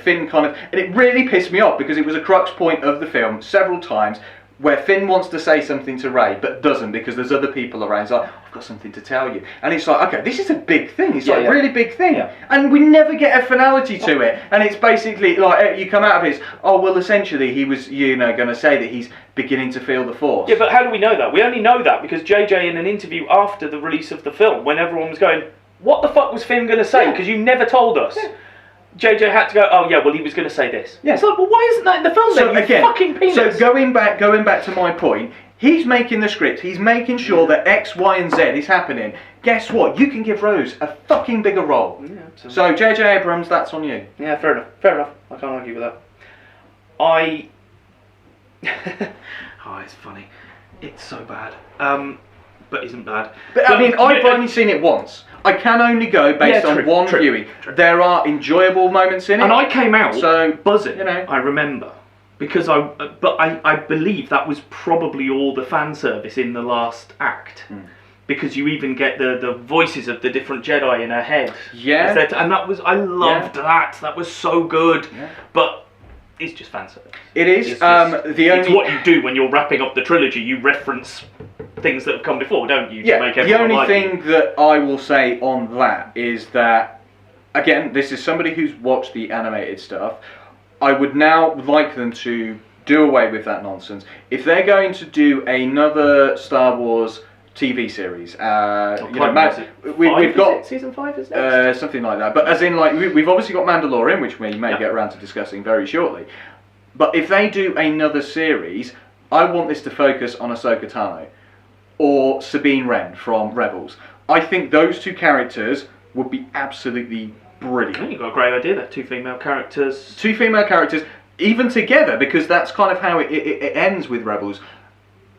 Finn kind of... And it really pissed me off because it was a crux point of the film several times where Finn wants to say something to Rey but doesn't because there's other people around. He's like, I've got something to tell you. And it's like, okay, this is a big thing. It's a really big thing. Yeah. And we never get a finality to it. And it's basically like, you come out of it, essentially he was, going to say that he's beginning to feel the Force. Yeah, but how do we know that? We only know that because JJ in an interview after the release of the film, when everyone was going, what the fuck was Finn going to say? Because you never told us. Yeah. JJ had to go, oh yeah, well he was going to say this. Yeah. It's like, well why isn't that in the film then, you fucking penis? So going back to my point, he's making the script, he's making sure that X, Y and Z is happening. Guess what? You can give Rose a fucking bigger role. Yeah, absolutely. So JJ Abrams, that's on you. Yeah, fair enough. I can't argue with that. Oh, it's funny. It's so bad. But isn't bad. But I mean, I've only seen it once. I can only go based on one viewing. True. There are enjoyable moments in it. And I came out buzzing, you know. I remember. Because I believe that was probably all the fan service in the last act. Because you even get the voices of the different Jedi in her head. Yeah. And that was, I loved that. That was so good. Yeah. But it's just fan service. It is. It's what you do when you're wrapping up the trilogy. You reference things that have come before, don't you? Yeah, to make everyone the only like thing that I will say on that is that, again, this is somebody who's watched the animated stuff. I would now like them to do away with that nonsense. If they're going to do another Star Wars TV series, we've got season 5 is next. something like that. But as in, like, we've obviously got Mandalorian, which we may get around to discussing very shortly. But if they do another series, I want this to focus on Ahsoka Tano or Sabine Wren from Rebels. I think those two characters would be absolutely brilliant. You've got a great idea there. 2 female characters. 2 female characters, even together, because that's kind of how it ends with Rebels.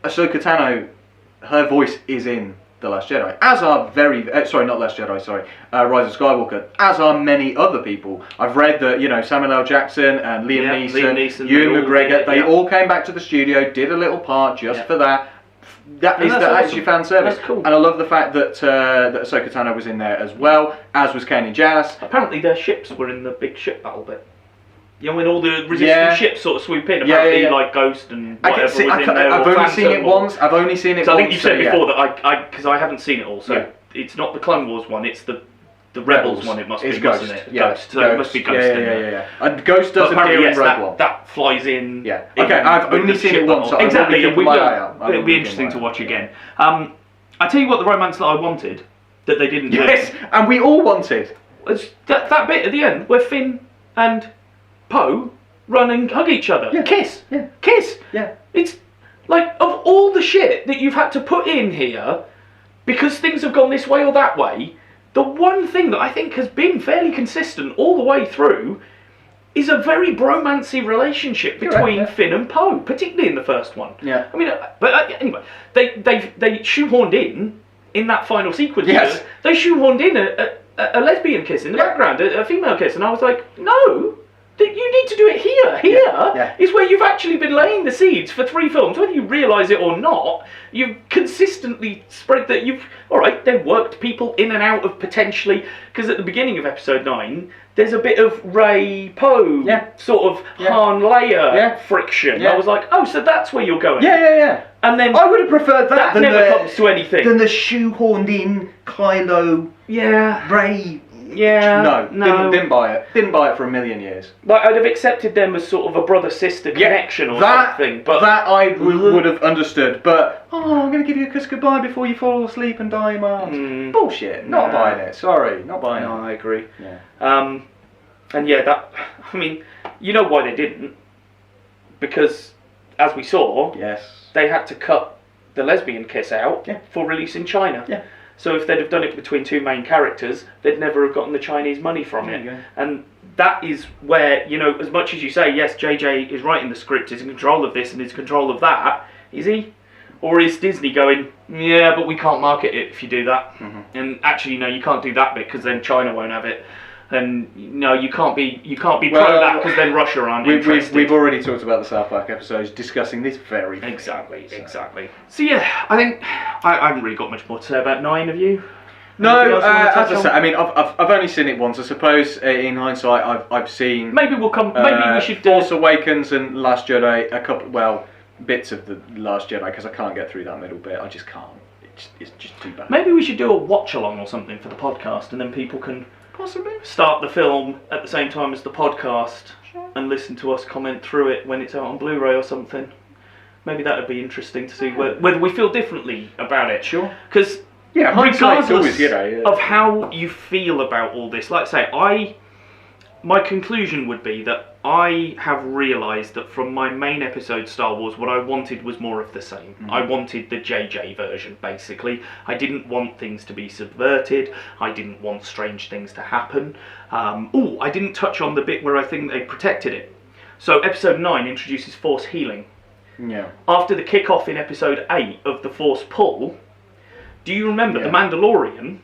Ahsoka Tano, her voice is in The Last Jedi, as are Rise of Skywalker, as are many other people. I've read that, Samuel L. Jackson and Liam Neeson, Ewan McGregor, they all came back to the studio, did a little part just for that. That's actually fan service. That's cool. And I love the fact that Ahsoka Tano was in there as well, as was Kanan Jarrus. Apparently their ships were in the big ship battle bit. When all the resistance ships sort of swoop in, apparently like Ghost and whatever was in there. I've only seen it once. I've only seen it once. I think you said before that because I haven't seen it all, so it's not the Clone Wars one, it's the Rebels one. It must be Ghost, mustn't it? Yeah. Ghost. So it must be Ghost in there. Yeah. And Ghost does appear in Rogue One. That flies in. Yeah. Okay, I've only seen it once. So exactly. It'll be interesting to watch again. I tell you what, the romance that I wanted that they didn't do. Yes, and we all wanted. It's that bit at the end where Finn and Poe run and hug each other. Yeah. Kiss. Yeah. Kiss. Yeah. It's like, of all the shit that you've had to put in here because things have gone this way or that way, the one thing that I think has been fairly consistent all the way through is a very bromancy relationship between Finn and Poe, particularly in the first one. Yeah. I mean, anyway, they shoehorned in that final sequence. Yes. They shoehorned in a lesbian kiss in the background, a female kiss, and I was like, no. You need to do it here. Here is where you've actually been laying the seeds for 3 films. Whether you realise it or not, you've consistently spread that they've worked people in and out of potentially, because at the beginning of episode 9, there's a bit of Rey Poe, sort of Han Leia friction. I was like, so that's where you're going. Yeah. And then I would have preferred that than never comes to anything. Than the shoehorned in Kylo Rey. Yeah. No. Didn't buy it. Didn't buy it for a million years. Like, I'd have accepted them as sort of a brother-sister connection or something. But that I would have understood. But, I'm going to give you a kiss goodbye before you fall asleep and die in my arms. Bullshit. Not buying it. Sorry. Not buying it. No, I agree. Yeah. And you know why they didn't. Because, as we saw, they had to cut the lesbian kiss out for release in China. Yeah. So if they'd have done it between 2 main characters, they'd never have gotten the Chinese money from it. And that is where, as much as you say, yes, JJ is writing the script, is in control of this and is in control of that, is he? Or is Disney going, yeah, but we can't market it if you do that. And actually, no, you can't do that bit because then China won't have it. And no, you can't be pro that because then Russia aren't interested. We've already talked about the South Park episodes discussing this very thing. Exactly. So yeah, I think I haven't really got much more to say about 9 of you. No, as I said, I mean, I've only seen it once. I suppose in hindsight, I've seen. Maybe we should do Force Awakens and Last Jedi. Bits of the Last Jedi because I can't get through that middle bit. I just can't. It's just too bad. Maybe we should do a watch along or something for the podcast, and then people can possibly start the film at the same time as the podcast and listen to us comment through it when it's out on Blu-ray or something. Maybe that would be interesting to see whether we feel differently about it. Sure. Because regardless always, of how you feel about all this, like I say, my conclusion would be that I have realised that from my main episode Star Wars, what I wanted was more of the same. I wanted the JJ version, basically. I didn't want things to be subverted. I didn't want strange things to happen. I didn't touch on the bit where I think they protected it. So episode 9 introduces Force healing. Yeah. After the kick-off in episode 8 of the Force pull, do you remember The Mandalorian?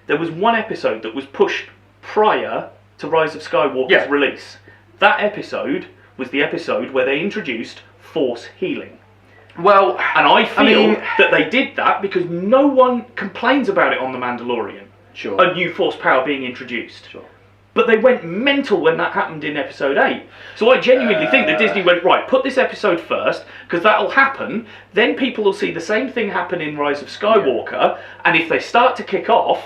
There was one episode that was pushed prior to Rise of Skywalker's release. That episode was the episode where they introduced Force healing. Well, and I feel that they did that because no one complains about it on The Mandalorian. Sure. A new Force power being introduced. Sure. But they went mental when that happened in episode 8. So I genuinely think that Disney went, right, put this episode first, because that'll happen, then people will see the same thing happen in Rise of Skywalker, and if they start to kick off,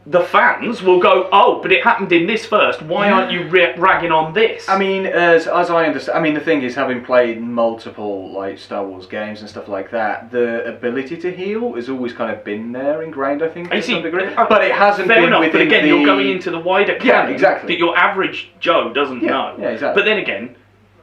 the fans will go, oh, but it happened in this first. Why aren't you ragging on this? I mean, as I understand, I mean, the thing is, having played multiple like Star Wars games and stuff like that, the ability to heal has always kind of been there, ingrained, I think, to some degree. But it hasn't fair been enough, within but again, the... you're going into the wider canon exactly. that your average Joe doesn't know. Yeah, exactly. But then again,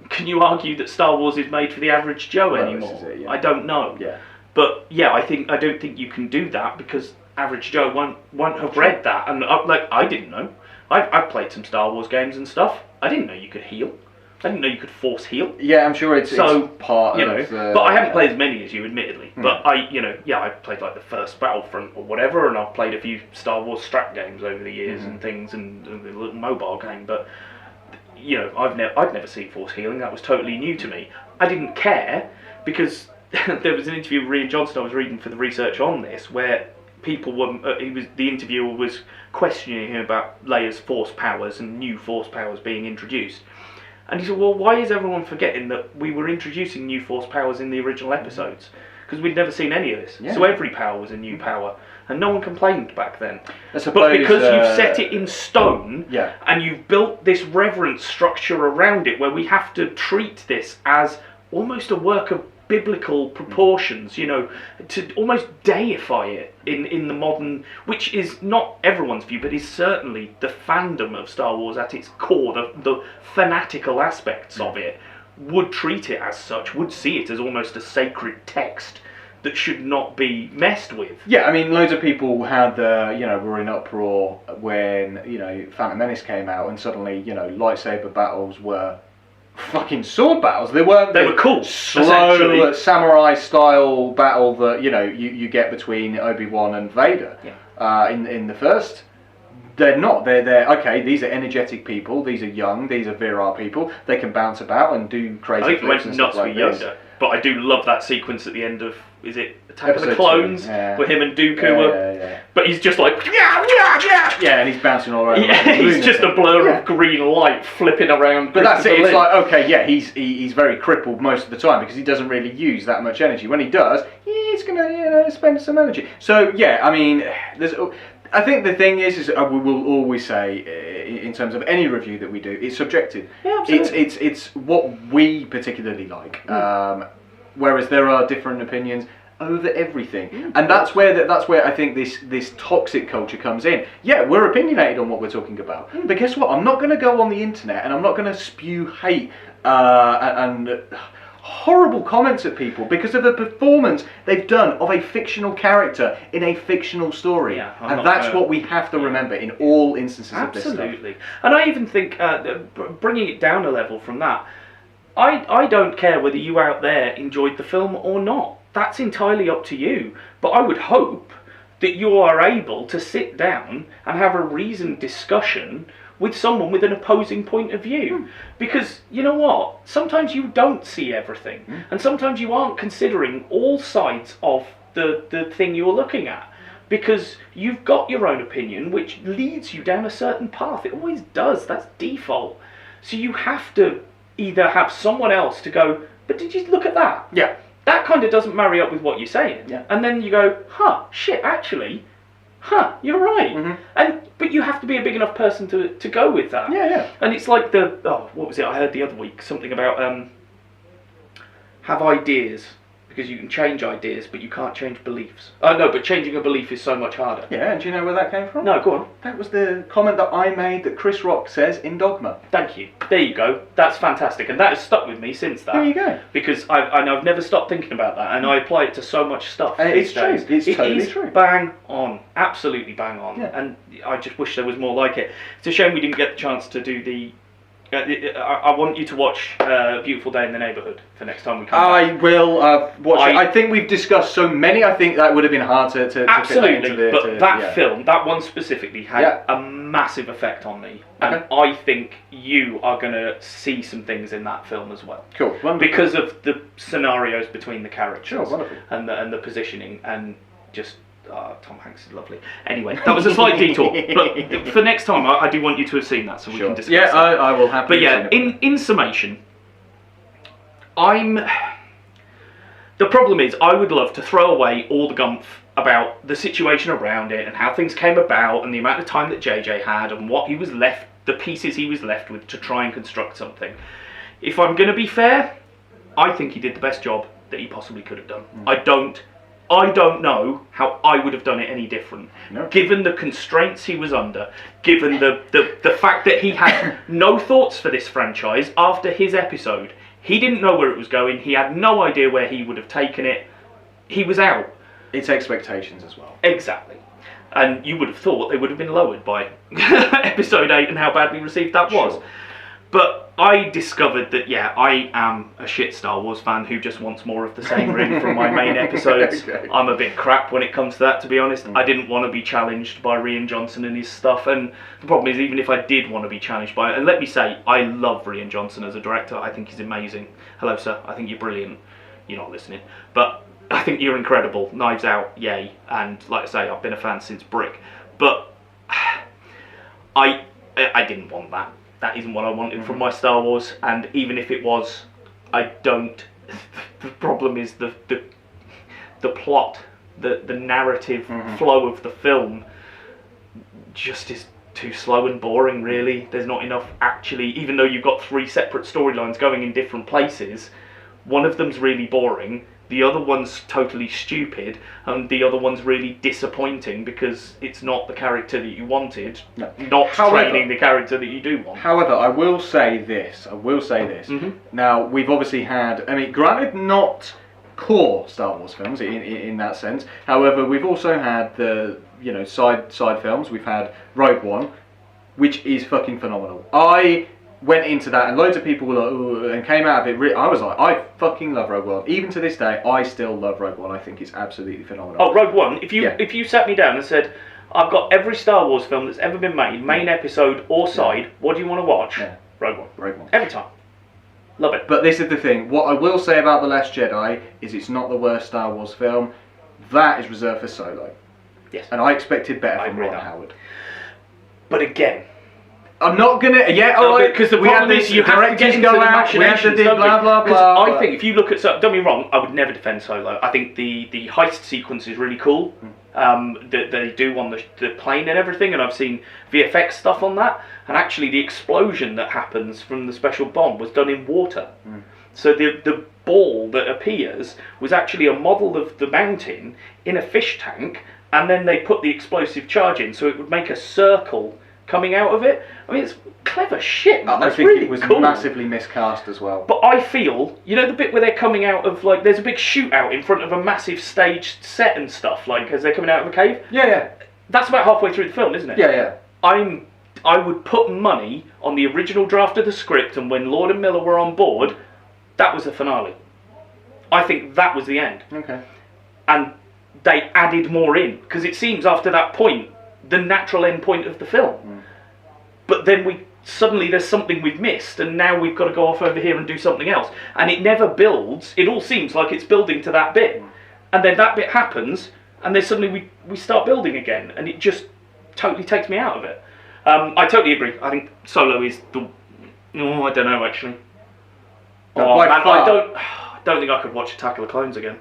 can you argue that Star Wars is made for the average Joe anymore? This is it, yeah. I don't know. Yeah. But yeah, I don't think you can do that because average Joe won't have read that, and I didn't know. I've played some Star Wars games and stuff. I didn't know you could heal. I didn't know you could force heal. Yeah, I'm sure it's part of but I haven't played as many as you, admittedly. But I played like the first Battlefront or whatever, and I've played a few Star Wars strat games over the years and things, and a little mobile game. But I've never seen force healing. That was totally new to me. I didn't care because there was an interview with Rian Johnson I was reading for the research on this, where people were the interviewer was questioning him about Leia's force powers and new force powers being introduced, and he said, well, why is everyone forgetting that we were introducing new force powers in the original episodes, because we'd never seen any of this. So every power was a new power, and no one complained back then. But because you've set it in stone, and you've built this reverence structure around it where we have to treat this as almost a work of biblical proportions, to almost deify it in the modern, which is not everyone's view, but is certainly the fandom of Star Wars at its core, the fanatical aspects of it, would treat it as such, would see it as almost a sacred text that should not be messed with. Yeah, I mean, loads of people had, were in uproar when, Phantom Menace came out, and suddenly, lightsaber battles were fucking sword battles. They were cool, slow samurai style battle that you get between Obi-Wan and Vader. In the first, they're not. They're okay. These are energetic people. These are young. These are virile people. They can bounce about and do crazy. I think it flips went and nuts stuff for like Yoda, this. but I do love that sequence at the end of, is it Attack of the Episode Clones, 2, where him and Dooku were. But he's just like, yeah, and he's bouncing all around. He's just a blur of green light flipping around. But that's it. It's like, okay, yeah, he's very crippled most of the time because he doesn't really use that much energy. When he does, he's gonna spend some energy. So yeah, I mean, I think the thing is we will always say, in terms of any review that we do, it's subjective. Yeah, absolutely. It's what we particularly like. Whereas there are different opinions over everything, and that's where I think this toxic culture comes in. Yeah, we're opinionated on what we're talking about, but guess what? I'm not going to go on the internet and I'm not going to spew hate and horrible comments at people because of a performance they've done of a fictional character in a fictional story. And that's what we have to remember in all instances of this stuff. Absolutely. And I even think, bringing it down a level from that, I don't care whether you out there enjoyed the film or not. That's entirely up to you. But I would hope that you are able to sit down and have a reasoned discussion with someone with an opposing point of view. Because, you know what? Sometimes you don't see everything. And sometimes you aren't considering all sides of the thing you're looking at. Because you've got your own opinion, which leads you down a certain path. It always does. That's default. So you have to either have someone else to go, but did you look at that? Yeah. That kind of doesn't marry up with what you're saying. Yeah. And then you go, shit, actually, you're right. But you have to be a big enough person to go with that. Yeah. And it's like what was it I heard the other week? Something about have ideas, because you can change ideas, but you can't change beliefs. No, but changing a belief is so much harder. Yeah, and do you know where that came from? No, go on. That was the comment that I made that Chris Rock says in Dogma. Thank you. There you go. That's fantastic, and that has stuck with me since that. There you go. Because I've never stopped thinking about that, and I apply it to so much stuff. It's true. It's totally true. Bang on. Absolutely bang on. Yeah. And I just wish there was more like it. It's a shame we didn't get the chance to do the... I want you to watch Beautiful Day in the Neighbourhood for next time we come back. I will watch it. I think we've discussed so many, I think that would have been hard to absolutely, fit but that film, that one specifically, had a massive effect on me. And I think you are going to see some things in that film as well. Cool. Wonderful. Because of the scenarios between the characters. Sure, wonderful. And the positioning, and just... Tom Hanks is lovely. Anyway, that was a slight detour. But for next time, I do want you to have seen that, so we can discuss that. I will happily. But yeah, in summation, The problem is, I would love to throw away all the gumph about the situation around it and how things came about and the amount of time that JJ had and what he was left, the pieces he was left with to try and construct something. If I'm going to be fair, I think he did the best job that he possibly could have done. I don't know how I would have done it any different. No. Given the constraints he was under, given the fact that he had no thoughts for this franchise after his episode. He didn't know where it was going. He had no idea where he would have taken it. He was out. It's expectations as well. Exactly. And you would have thought they would have been lowered by episode 8 and how badly received that was. Sure. But I discovered that, yeah, I am a shit Star Wars fan who just wants more of the same really from my main episodes. Okay. I'm a bit crap when it comes to that, to be honest. I didn't want to be challenged by Rian Johnson and his stuff. And the problem is, even if I did want to be challenged by it, and let me say, I love Rian Johnson as a director. I think he's amazing. Hello, sir. I think you're brilliant. You're not listening. But I think you're incredible. Knives Out, yay. And like I say, I've been a fan since Brick. But I didn't want that. That isn't what I wanted from my Star Wars, and even if it was, I don't. The problem is the plot, the narrative flow of the film just is too slow and boring, really. There's not enough actually, even though you've got 3 separate storylines going in different places, one of them's really boring, the other one's totally stupid, and the other one's really disappointing because it's not the character that you wanted, not training the character that you do want. However, I will say this. Now, we've obviously had, I mean, granted, not core Star Wars films in that sense. However, we've also had the, you know, side films. We've had Rogue One, which is fucking phenomenal. I went into that and loads of people were like, ooh, and came out of it. I was like, I fucking love Rogue One. Even to this day, I still love Rogue One. I think it's absolutely phenomenal. Oh, Rogue One. If you sat me down and said, I've got every Star Wars film that's ever been made, main episode or side, what do you want to watch? Yeah. Rogue One. Rogue One. Every time. Love it. But this is the thing. What I will say about The Last Jedi is it's not the worst Star Wars film. That is reserved for Solo. Yes. And I expected better I from agree Ron with that. Howard. But again, I'm not gonna. Yeah, alright. Because the problem is you have to get into the machinations. We have to do blah blah Because blah. I think if you look at, don't get me wrong, I would never defend Solo. I think the heist sequence is really cool. That they do on the plane and everything, and I've seen VFX stuff on that. And actually, the explosion that happens from the special bomb was done in water. So the ball that appears was actually a model of the mountain in a fish tank, and then they put the explosive charge in, so it would make a circle coming out of it. I mean, it's clever shit, man. That's I think really it was cool. massively miscast as well. But I feel, you know, the bit where they're coming out of, like, there's a big shootout in front of a massive staged set and stuff, like, as they're coming out of a cave. Yeah. That's about halfway through the film, isn't it? Yeah. I would put money on the original draft of the script, and when Lord and Miller were on board, that was the finale. I think that was the end. Okay. And they added more in, because it seems after that point, the natural end point of the film. But then suddenly there's something we've missed, and now we've got to go off over here and do something else. And it never builds. It all seems like it's building to that bit. And then that bit happens, and then suddenly we start building again, and it just totally takes me out of it. I totally agree. I think Solo is the... Oh, I don't know, actually. I don't think I could watch Attack of the Clones again.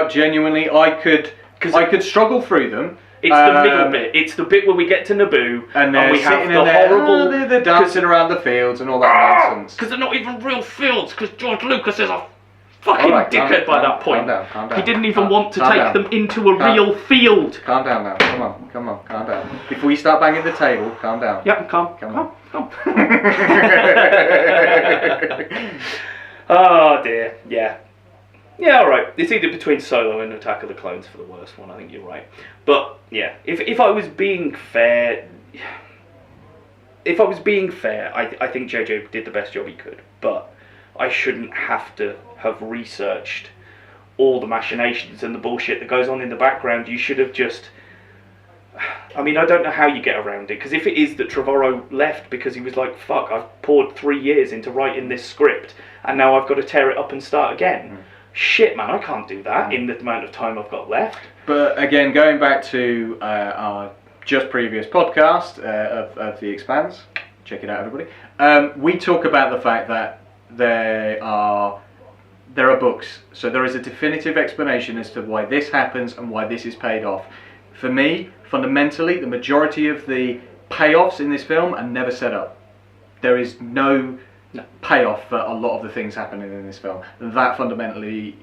Genuinely, I could struggle through them. It's the middle bit. It's the bit where we get to Naboo and we have the horrible... they're dancing around the fields and all that nonsense. Because they're not even real fields, because George Lucas is a fucking dickhead by that point. Calm down. He didn't even want to take them into a real field. Calm down now. Come on, calm down. Before you start banging the table, calm down. Yeah, calm. Come. Oh dear, yeah. Yeah, alright. It's either between Solo and Attack of the Clones for the worst one, I think you're right. But, yeah, if I was being fair... I think JJ did the best job he could. But I shouldn't have to have researched all the machinations and the bullshit that goes on in the background. You should have just... I mean, I don't know how you get around it, because if it is that Trevorrow left because he was like, fuck, I've poured 3 years into writing this script, and now I've got to tear it up and start again. Shit, man, I can't do that in the amount of time I've got left. But again, going back to our just previous podcast of The Expanse, check it out, everybody. We talk about the fact that there are there are books, so there is a definitive explanation as to why this happens and why this is paid off. For me, fundamentally, the majority of the payoffs in this film are never set up. There is no payoff for a lot of the things happening in this film. That fundamentally,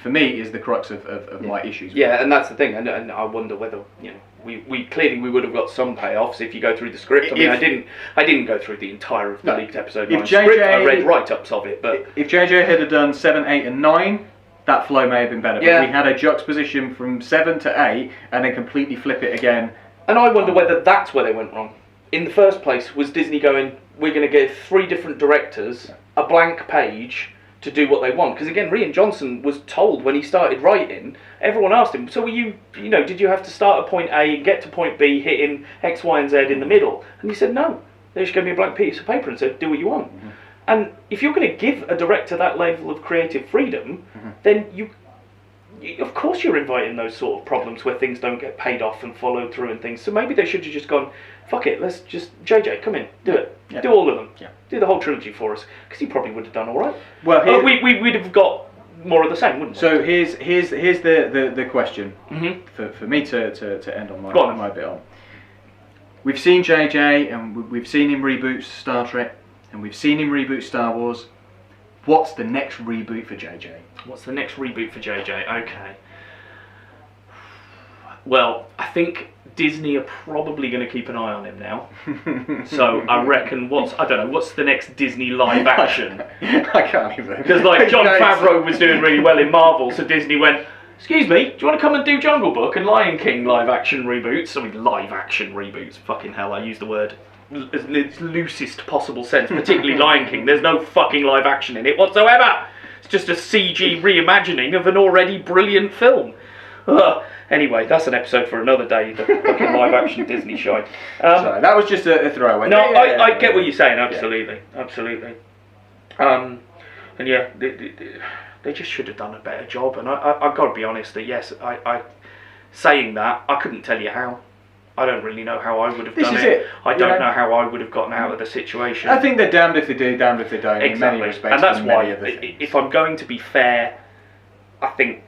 for me, is the crux of my issues. Yeah, and that's the thing, and I wonder whether, you know, we clearly would have got some payoffs if you go through the script. I mean, I didn't go through the entire of the leaked episode 9 script. I read write-ups of it, but if JJ had done 7, 8, and 9, that flow may have been better. Yeah. But we had a juxtaposition from 7 to 8, and then completely flip it again. And I wonder whether that's where they went wrong. In the first place, was Disney going, we're going to give 3 different directors a blank page to do what they want? Because again, Rian Johnson was told when he started writing, everyone asked him, so were you know, did you have to start at point A and get to point B hitting X, Y, and Z in the middle? And he said, no. They just gave me a blank piece of paper and said, do what you want. Mm-hmm. And if you're going to give a director that level of creative freedom, then you of course you're inviting those sort of problems where things don't get paid off and followed through and things. So maybe they should have just gone, fuck it, let's just, JJ, come in, do it. Yeah. Do all of them. Yeah. Do the whole trilogy for us. Because he probably would have done alright. Well, we'd have got more of the same, wouldn't we? So here's the question for me to end on my bit on. We've seen JJ and we've seen him reboot Star Trek and we've seen him reboot Star Wars. What's the next reboot for JJ? What's the next reboot for JJ? Okay. Well, I think Disney are probably going to keep an eye on him now. So I reckon what's the next Disney live action? I can't even. Because like Jon Favreau was doing really well in Marvel, so Disney went, excuse me, do you want to come and do Jungle Book and Lion King live action reboots? I mean, live action reboots. Fucking hell, I use the word in its loosest possible sense, particularly Lion King. There's no fucking live action in it whatsoever. It's just a CG reimagining of an already brilliant film. Anyway, that's an episode for another day, the fucking live action Disney show. Sorry, that was just a throwaway. No, I get what you're saying, absolutely. Absolutely. And yeah, they just should have done a better job. And I've got to be honest that yes, I saying that, I couldn't tell you how. I don't really know how I would have done it. I don't know how I would have gotten out of the situation. I think they're damned if they do, damned if they don't, in many respects. And that's why, if I'm going to be fair, I think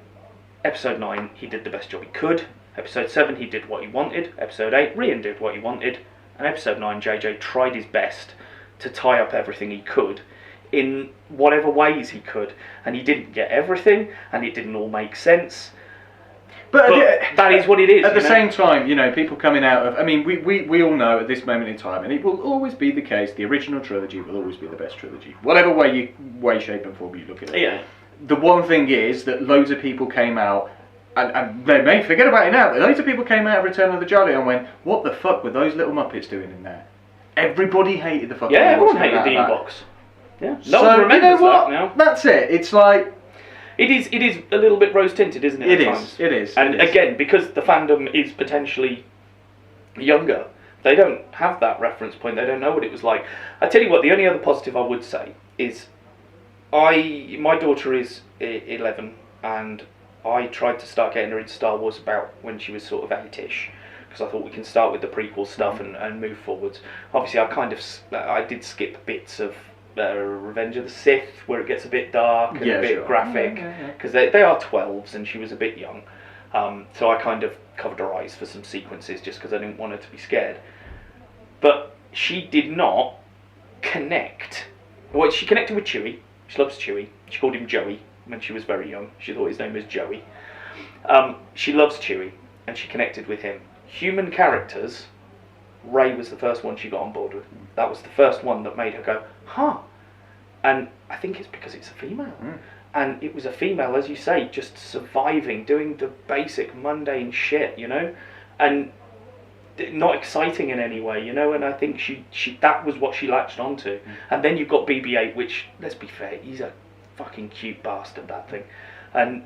Episode 9, he did the best job he could. Episode 7, he did what he wanted. Episode 8, Rian did what he wanted. And Episode 9, JJ tried his best to tie up everything he could in whatever ways he could. And he didn't get everything, and it didn't all make sense. But that is what it is. At the same time, you know, people coming out of... I mean, we all know at this moment in time, and it will always be the case, the original trilogy will always be the best trilogy. Whatever way, shape and form you look at it. Yeah. The one thing is that loads of people came out, and they may forget about it now, but loads of people came out of Return of the Jedi and went, what the fuck were those little Muppets doing in there? Everybody hated the fucking Ewoks. Yeah, everyone hated the Ewoks. Yeah. No one remembers that now. That's it. It's like... It is a little bit rose-tinted, isn't it? It is. And again, because the fandom is potentially younger, they don't have that reference point. They don't know what it was like. I tell you what, the only other positive I would say is, my daughter is 11, and I tried to start getting her into Star Wars about when she was sort of 8ish, because I thought we can start with the prequel stuff and move forwards. Obviously, I did skip bits of Revenge of the Sith, where it gets a bit dark and a bit graphic, because they are 12s and she was a bit young, so I kind of covered her eyes for some sequences just because I didn't want her to be scared. But she did not connect. Well, she connected with Chewie. She loves Chewie. She called him Joey when she was very young. She thought his name was Joey. She loves Chewie and she connected with him. Human characters, Rey was the first one she got on board with. That was the first one that made her go, huh. And I think it's because it's a female. And it was a female, as you say, just surviving, doing the basic mundane shit, you know, and not exciting in any way, you know. And I think she that was what she latched onto. And then you've got BB-8, which, let's be fair, he's a fucking cute bastard, that thing. And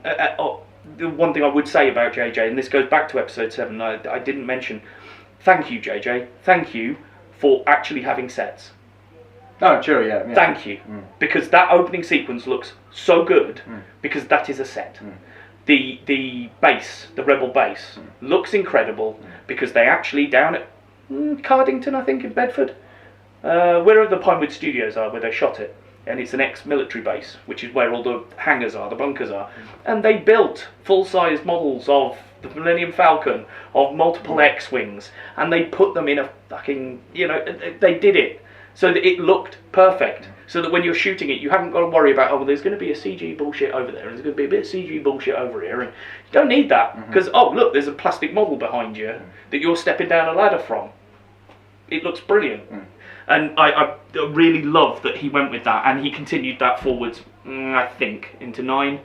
the one thing I would say about JJ, and this goes back to episode 7, I didn't mention, thank you, JJ, thank you for actually having sets. Oh, sure, yeah. Thank you. Because that opening sequence looks so good, because that is a set. The base, the Rebel base, looks incredible, because they actually, down at Cardington, I think, in Bedford, where the Pinewood Studios are, where they shot it, and it's an ex-military base, which is where all the hangars are, the bunkers are, and they built full-size models of the Millennium Falcon, of multiple X-Wings, and they put them in a fucking, they did it so that it looked perfect, so that when you're shooting it, you haven't got to worry about, well, there's going to be a CG bullshit over there, and there's going to be a bit of CG bullshit over here, and you don't need that, because, look, there's a plastic model behind you that you're stepping down a ladder from. It looks brilliant. And I really love that he went with that, and he continued that forwards, I think, into 9.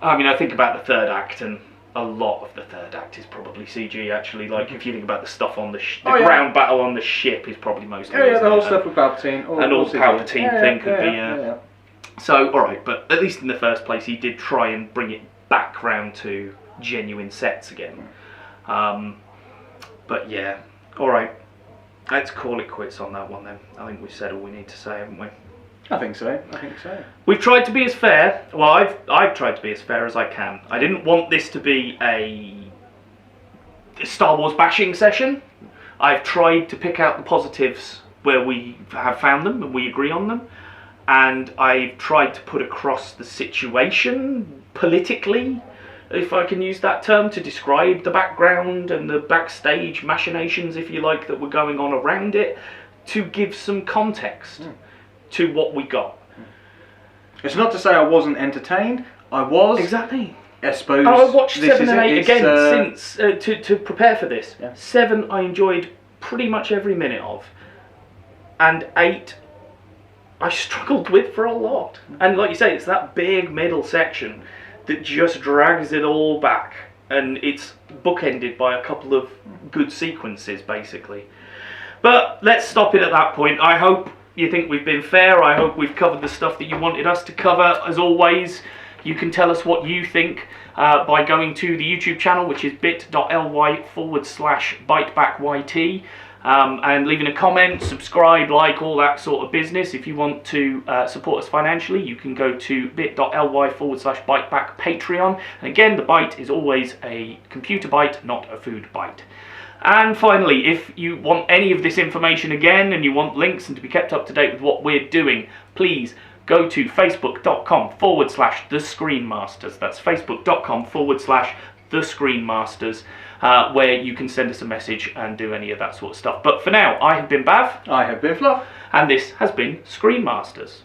I mean, I think about the third act, and a lot of the third act is probably CG, actually. Like, if you think about the stuff on the ground battle on the ship is probably most of it. Yeah, the whole stuff with Palpatine. And all the Palpatine thing could be... So, alright, but at least in the first place, he did try and bring it back round to genuine sets again. But yeah, alright. Let's call it quits on that one then. I think we've said all we need to say, haven't we? I think so. We've tried to be as fair. Well, I've tried to be as fair as I can. I didn't want this to be a Star Wars bashing session. I've tried to pick out the positives where we have found them and we agree on them. And I've tried to put across the situation politically, if I can use that term, to describe the background and the backstage machinations, if you like, that were going on around it, to give some context to what we got. It's not to say I wasn't entertained. I was. Exactly. I suppose. I watched 7 and 8 again since to prepare for this. Yeah. 7 I enjoyed pretty much every minute of, and 8 I struggled with for a lot. And like you say, it's that big middle section that just drags it all back, and it's bookended by a couple of good sequences, basically. But let's stop it at that point. I hope you think we've been fair. I hope we've covered the stuff that you wanted us to cover. As always, you can tell us what you think by going to the YouTube channel, which is bit.ly/bytebackyt, and leaving a comment, subscribe, like, all that sort of business. If you want to support us financially, you can go to bit.ly/byteback Patreon. And again, the byte is always a computer byte, not a food byte. And finally, if you want any of this information again, and you want links and to be kept up to date with what we're doing, please go to facebook.com/thescreenmasters. That's facebook.com/thescreenmasters, where you can send us a message and do any of that sort of stuff. But for now, I have been Bav. I have been Fluff. And this has been Screenmasters.